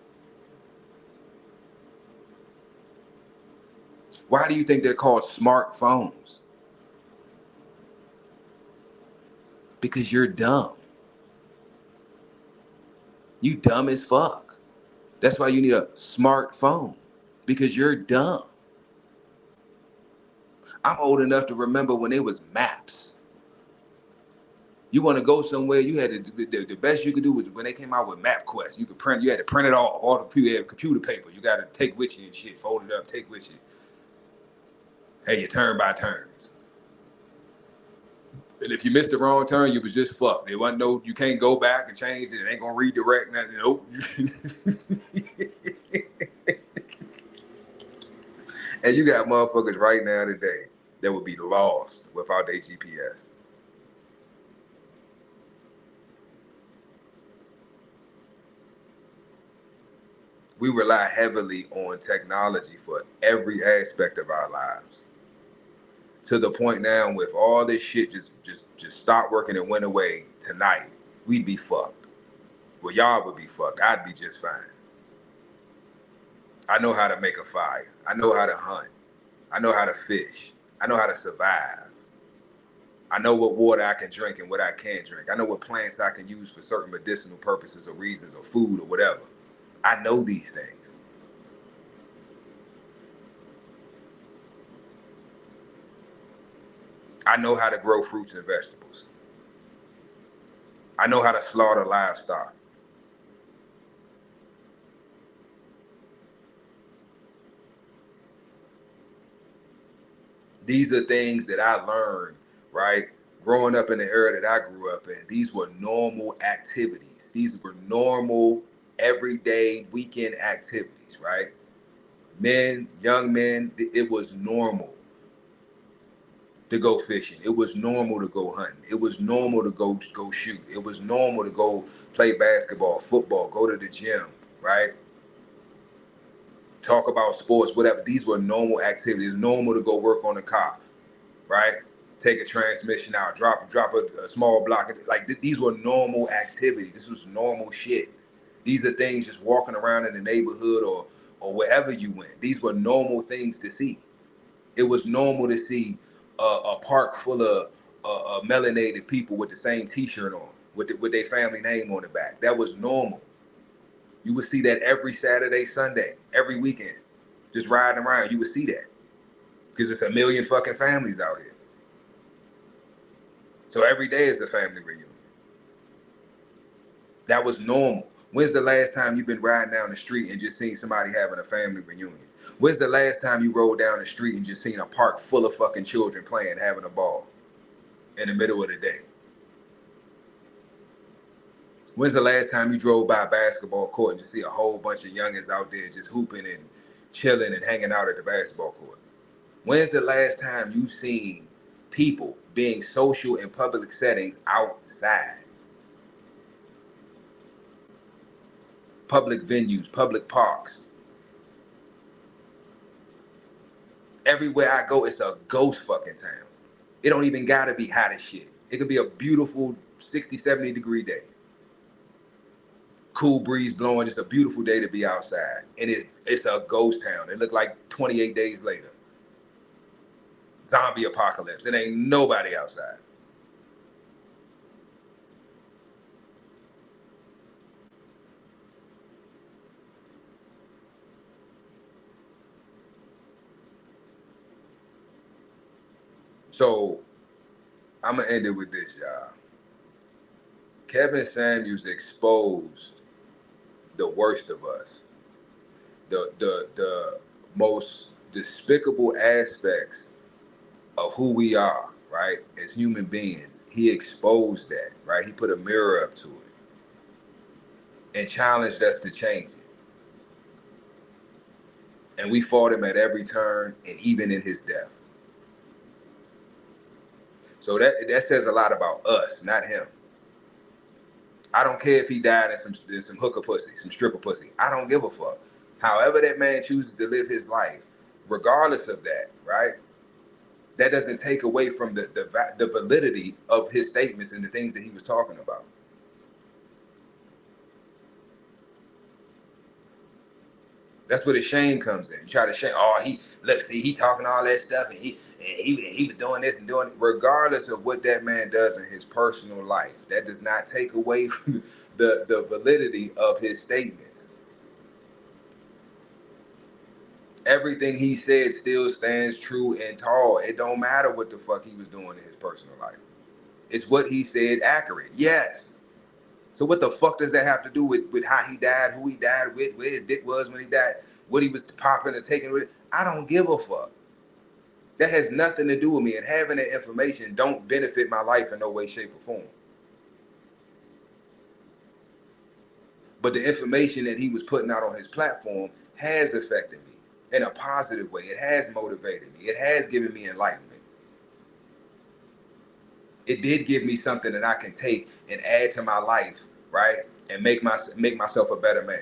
Why do you think they're called smartphones? Because you're dumb. You dumb as fuck. That's why you need a smartphone. Because you're dumb. I'm old enough to remember when it was maps. You want to go somewhere, you had to, the best you could do was when they came out with MapQuest. You could print, you had to print it all the people had computer paper. You got to take with you and shit, fold it up, take with you. Hey, you turn by turns. And if you missed the wrong turn, you was just fucked. There wasn't no, you can't go back and change it. It ain't gonna redirect nothing. Nope. And you got motherfuckers right now today that would be lost without their GPS. We rely heavily on technology for every aspect of our lives. To the point now, with all this shit just stopped working and went away tonight, we'd be fucked. Well, y'all would be fucked. I'd be just fine. I know how to make a fire. I know how to hunt. I know how to fish. I know how to survive. I know what water I can drink and what I can't drink. I know what plants I can use for certain medicinal purposes or reasons or food or whatever. I know these things. I know how to grow fruits and vegetables. I know how to slaughter livestock. These are things that I learned, right? Growing up in the era that I grew up in, these were normal activities. These were normal, everyday weekend activities, right? Men, young men, it was normal to go fishing. It was normal to go hunting. It was normal to go shoot. It was normal to go play basketball, football, go to the gym, right? Talk about sports, whatever. These were normal activities. Normal to go work on the car, right? Take a transmission out, drop a small block. Like these were normal activities. This was normal shit. These are things just walking around in the neighborhood or wherever you went. These were normal things to see. It was normal to see a park full of melanated people with the same T-shirt on, with their family name on the back. That was normal. You would see that every Saturday, Sunday, every weekend, just riding around. You would see that because it's a million fucking families out here. So every day is a family reunion. That was normal. When's the last time you've been riding down the street and just seen somebody having a family reunion? When's the last time you rode down the street and just seen a park full of fucking children playing, having a ball in the middle of the day? When's the last time you drove by a basketball court and you see a whole bunch of youngins out there just hooping and chilling and hanging out at the basketball court? When's the last time you seen people being social in public settings outside? Public venues, public parks. Everywhere I go, it's a ghost fucking town. It don't even gotta be hot as shit. It could be a beautiful 60, 70 degree day. Cool breeze blowing, just a beautiful day to be outside. And it's a ghost town. It looked like 28 days later. Zombie apocalypse. It ain't nobody outside. So I'm gonna end it with this, y'all. Kevin Samuels exposed the worst of us, the most despicable aspects of who we are, right, as human beings. He exposed that, right? He put a mirror up to it and challenged us to change it. And we fought him at every turn and even in his death. So that says a lot about us, not him. I don't care if he died in some hooker pussy, some stripper pussy. I don't give a fuck. However that man chooses to live his life, regardless of that, right? That doesn't take away from the validity of his statements and the things that he was talking about. That's where the shame comes in. You try to shame, he talking all that stuff and and he was doing this and doing it. Regardless of what that man does in his personal life, that does not take away from the validity of his statements. Everything he said still stands true and tall. It don't matter what the fuck he was doing in his personal life. Is what he said accurate? Yes. So what the fuck does that have to do with how he died, who he died with, where his dick was when he died, what he was popping or taking with it? I don't give a fuck. That has nothing to do with me, and having that information don't benefit my life in no way, shape, or form. But the information that he was putting out on his platform has affected me in a positive way. It has motivated me. It has given me enlightenment. It did give me something that I can take and add to my life, right? And make myself a better man.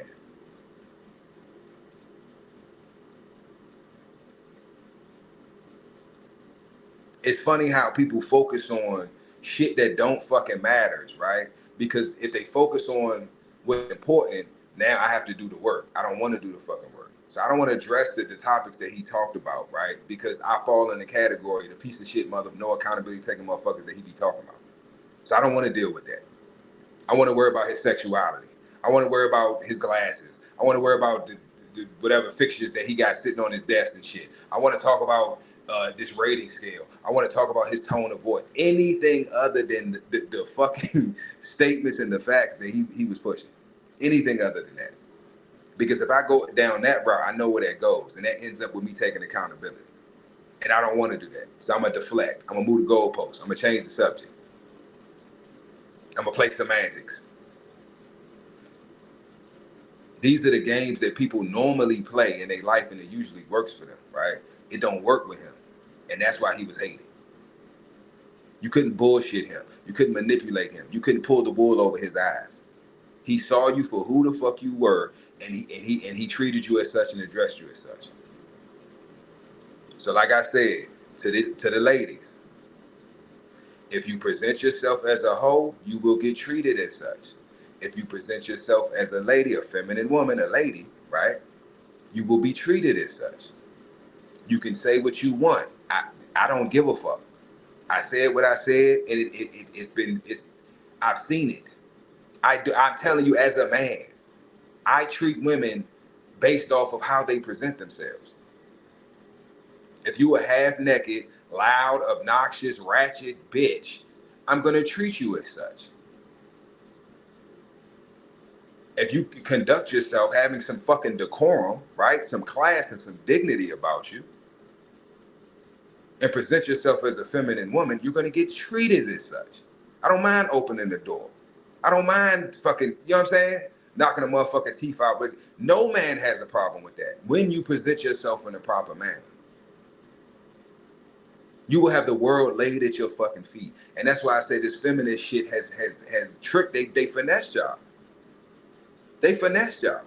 It's funny how people focus on shit that don't fucking matters, right? Because if they focus on what's important, now I have to do the work. I don't want to do the fucking work. So I don't want to address the topics that he talked about, right? Because I fall in the category, the piece of shit mother, no accountability taking motherfuckers that he be talking about. So I don't want to deal with that. I want to worry about his sexuality. I want to worry about his glasses. I want to worry about the whatever fixtures that he got sitting on his desk and shit. I want to talk about this rating scale. I want to talk about his tone of voice. Anything other than the fucking statements and the facts that he was pushing. Anything other than that. Because if I go down that route, I know where that goes. And that ends up with me taking accountability. And I don't want to do that. So I'm going to deflect. I'm going to move the goalposts. I'm going to change the subject. I'm going to play semantics. These are the games that people normally play in their life, and it usually works for them, right? It don't work with him. And that's why he was hated. You couldn't bullshit him. You couldn't manipulate him. You couldn't pull the wool over his eyes. He saw you for who the fuck you were, and he treated you as such and addressed you as such. So like I said, to the ladies, if you present yourself as a hoe, you will get treated as such. If you present yourself as a lady, a feminine woman, a lady, right? You will be treated as such. You can say what you want. I don't give a fuck. I said what I said, and I've seen it. I'm telling you, as a man, I treat women based off of how they present themselves. If you are half naked, loud, obnoxious, ratchet bitch, I'm gonna treat you as such. If you conduct yourself having some fucking decorum, right? Some class and some dignity about you, and present yourself as a feminine woman, you're gonna get treated as such. I don't mind opening the door. I don't mind fucking, you know what I'm saying? Knocking a motherfucking teeth out, but no man has a problem with that when you present yourself in a proper manner. You will have the world laid at your fucking feet. And that's why I say this feminist shit has tricked, they finessed y'all. They finessed y'all.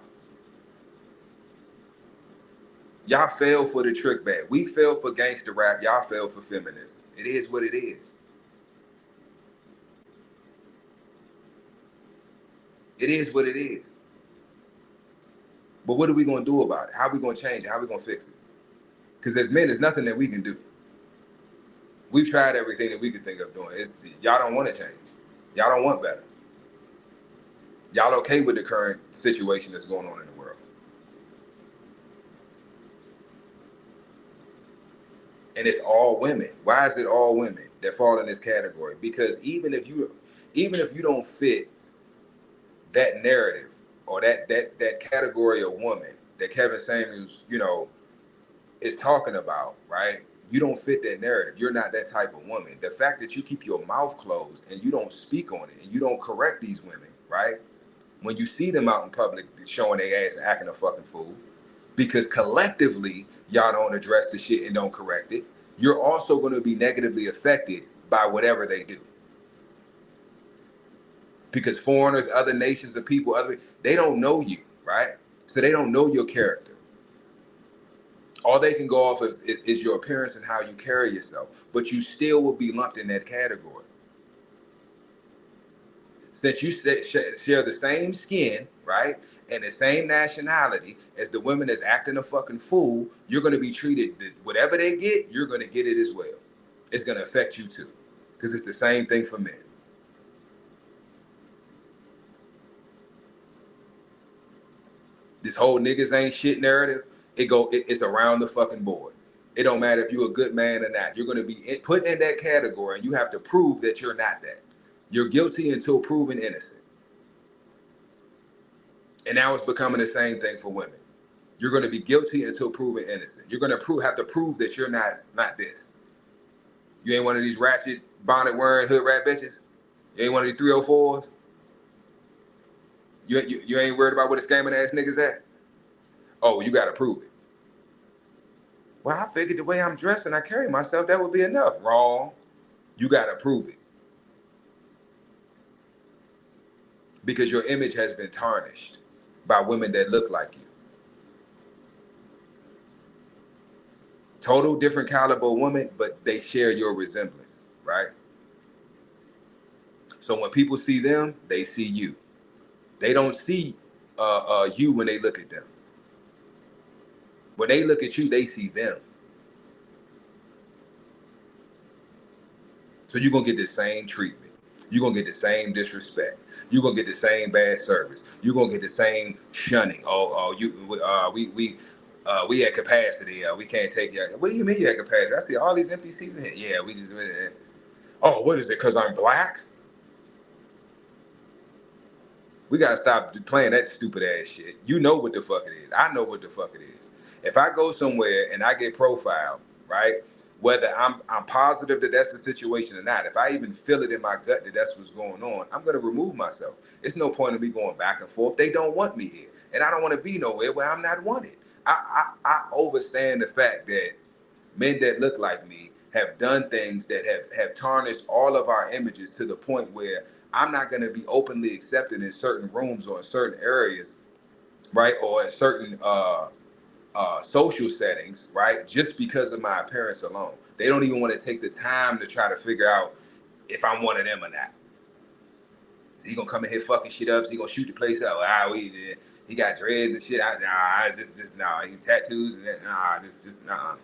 Y'all fell for the trick bag. We fell for gangster rap. Y'all fell for feminism. It is what it is. It is what it is. But what are we going to do about it? How are we going to change it? How are we going to fix it? Because as men, there's nothing that we can do. We've tried everything that we could think of doing. Y'all don't want to change. Y'all don't want better. Y'all okay with the current situation that's going on in the world. And it's all women. Why is it all women that fall in this category? Because even if you don't fit that narrative or that category of woman that Kevin Samuels, is talking about, right? You don't fit that narrative. You're not that type of woman. The fact that you keep your mouth closed and you don't speak on it and you don't correct these women, right? When you see them out in public showing their ass and acting a fucking fool, because collectively y'all don't address the shit and don't correct it, you're also going to be negatively affected by whatever they do. Because foreigners, other nations, the people, they don't know you, right? So they don't know your character. All they can go off of is your appearance and how you carry yourself, but you still will be lumped in that category. Since you share the same skin, right? right? And the same nationality as the women that's acting a fucking fool, you're gonna be treated, whatever they get, you're gonna get it as well. It's gonna affect you too, because it's the same thing for men. This whole niggas ain't shit narrative, it's around the fucking board. It don't matter if you're a good man or not. You're gonna be put in that category, and you have to prove that you're not that. You're guilty until proven innocent. And now it's becoming the same thing for women. You're going to be guilty until proven innocent. You're going to have to prove that you're not this. You ain't one of these ratchet bonnet wearing hood rat bitches. You ain't one of these 304s. You ain't worried about where the scamming ass niggas at. Oh, you got to prove it. Well, I figured the way I'm dressed and I carry myself, that would be enough. Wrong. You got to prove it. Because your image has been tarnished by women that look like you. Total different caliber woman, but they share your resemblance, right? So when people see them, they see you. They don't see you when they look at them. When they look at you, they see them. So you're gonna get the same treatment. You're gonna get the same disrespect. You're gonna get the same bad service. You're gonna get the same shunning. We at capacity. We can't take you. What do you mean you at capacity? I see all these empty seats in here. Yeah, we just. Oh, what is it? Because I'm black? We gotta stop playing that stupid ass shit. You know what the fuck it is. I know what the fuck it is. If I go somewhere and I get profiled, right? Whether I'm positive that that's the situation or not, if I even feel it in my gut that that's what's going on, I'm gonna remove myself. It's no point in me going back and forth. They don't want me here, and I don't want to be nowhere where I'm not wanted. I understand the fact that men that look like me have done things that have tarnished all of our images to the point where I'm not gonna be openly accepted in certain rooms or in certain areas, right, or in certain social settings, right? Just because of my appearance alone. They don't even want to take the time to try to figure out if I'm one of them or not. Is he gonna come in here fucking shit up? Is he gonna shoot the place up? He got dreads and shit. Nah. He tattoos and that. Nah.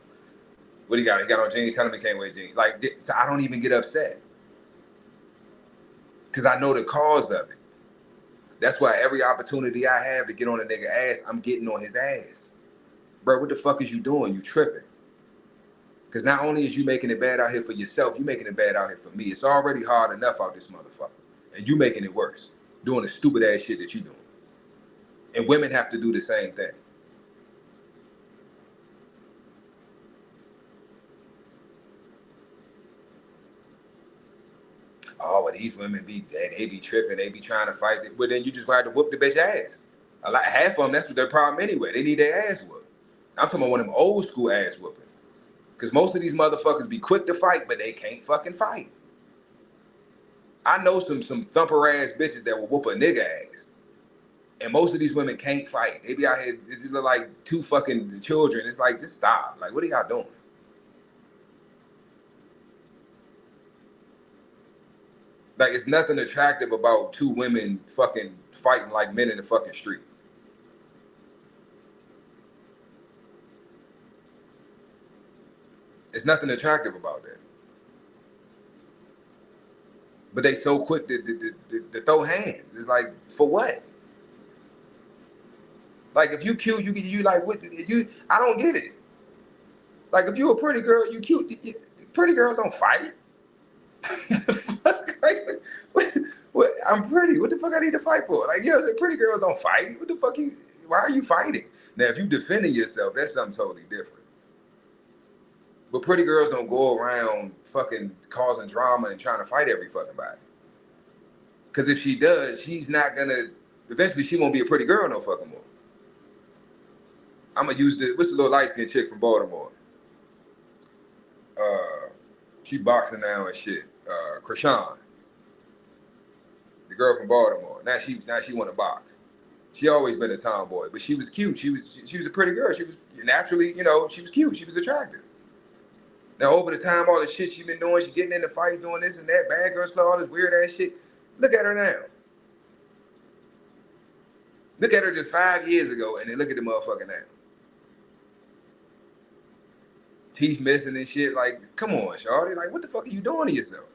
What he got? He got on jeans. Tell him he can't wear jeans. Like, so I don't even get upset because I know the cause of it. That's why every opportunity I have to get on a nigga ass, I'm getting on his ass. Bro, what the fuck is you doing? You tripping. Because not only is you making it bad out here for yourself, you making it bad out here for me. It's already hard enough out this motherfucker. And you making it worse. Doing the stupid ass shit that you doing. And women have to do the same thing. Oh, well, these women they be tripping, they be trying to fight. Well, then you just have to whoop the bitch ass. Half of them, that's their problem anyway. They need their ass whooped. I'm talking about one of them old school ass whooping. Because most of these motherfuckers be quick to fight, but they can't fucking fight. I know some thumper ass bitches that will whoop a nigga ass. And most of these women can't fight. They be out here, these are like two fucking children. It's like, just stop. Like, what are y'all doing? Like, it's nothing attractive about two women fucking fighting like men in the fucking street. There's nothing attractive about that. But they so quick to throw hands. It's like, for what? Like, if you cute, you like, what? I don't get it. Like, if you a pretty girl, you cute. Pretty girls don't fight. Like, what? I'm pretty. What the fuck I need to fight for? Like, yeah, pretty girls don't fight. What the fuck why are you fighting? Now, if you defending yourself, that's something totally different. But pretty girls don't go around fucking causing drama and trying to fight every fucking body. Because if she does, she's not gonna, eventually she won't be a pretty girl no fucking more. I'm gonna use what's the little light-skinned chick from Baltimore? She boxing now and shit. Krishan. The girl from Baltimore. Now she wanna box. She always been a tomboy, but she was cute. She was a pretty girl. She was naturally, she was cute. She was attractive. Now, over the time, all the shit she been doing, she getting into fights, doing this and that, bad girl stuff, all this weird ass shit. Look at her now. Look at her just 5 years ago, and then look at the motherfucker now. Teeth missing and shit. Like, come on, shawty. Like, what the fuck are you doing to yourself?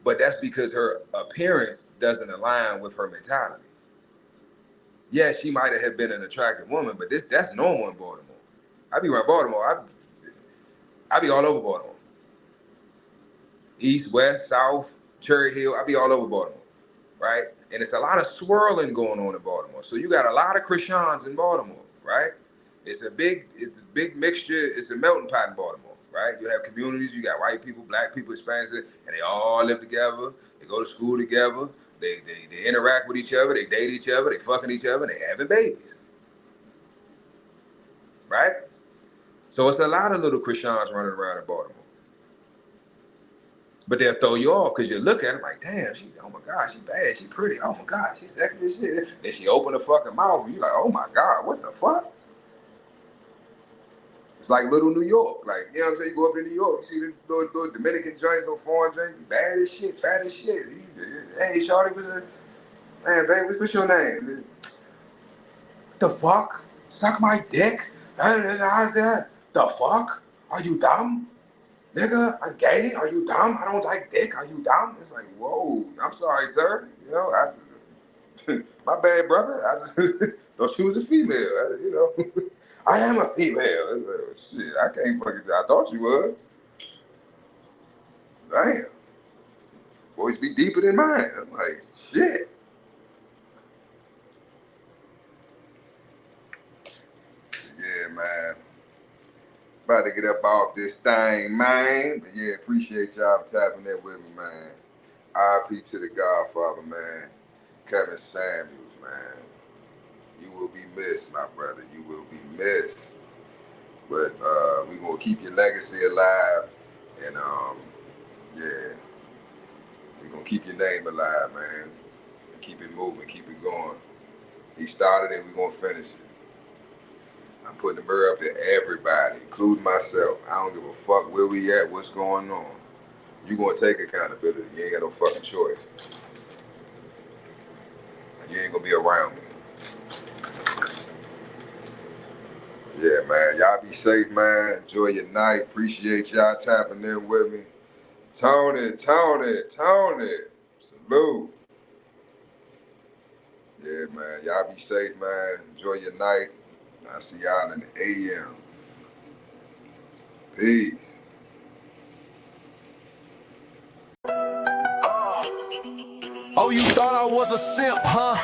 But that's because her appearance doesn't align with her mentality. Yeah, she might have been an attractive woman, but that's normal in Baltimore. I be around Baltimore. I be all over Baltimore. East, west, south, Cherry Hill. I be all over Baltimore, right? And it's a lot of swirling going on in Baltimore. So you got a lot of Krishans in Baltimore, right? It's a big mixture. It's a melting pot in Baltimore, right? You have communities. You got white people, black people, Hispanics, and they all live together. They go to school together. They interact with each other. They date each other. They fucking each other. They having babies, right? So it's a lot of little Krishans running around in Baltimore. But they'll throw you off because you look at them like, damn, oh my God, she bad, she pretty, oh my God, she's sexy as shit. Then she open the fucking mouth and you like, oh my God, what the fuck? It's like little New York. Like, you know what I'm saying? You go up to New York, you see the little Dominican joints, little foreign joints, bad as shit, fat as shit. Hey, shawty, man, babe, what's your name? What the fuck? Suck my dick? The fuck? Are you dumb? Nigga, I'm gay. Are you dumb? I don't like dick. Are you dumb? It's like, whoa, I'm sorry, sir. You know, my bad, brother. I thought she was a female. You know, I am a female. Shit, I can't fucking. I thought you was. Damn. Boys be deeper than mine. I'm like, shit. Yeah, man. About to get up off this thing, man. But yeah, appreciate y'all tapping in with me, man. RIP to the Godfather, man. Kevin Samuels, man. You will be missed, my brother. You will be missed. But we're gonna keep your legacy alive. And yeah. We're gonna keep your name alive, man. And keep it moving, keep it going. He started it, we're gonna finish it. I'm putting the mirror up to everybody, including myself. I don't give a fuck where we at, what's going on. You gonna take accountability. You ain't got no fucking choice. And you ain't gonna be around me. Yeah, man. Y'all be safe, man. Enjoy your night. Appreciate y'all tapping in with me. Tony. Salute. Yeah, man. Y'all be safe, man. Enjoy your night. I'll see y'all in the AM. Peace. Oh, you thought I was a simp, huh?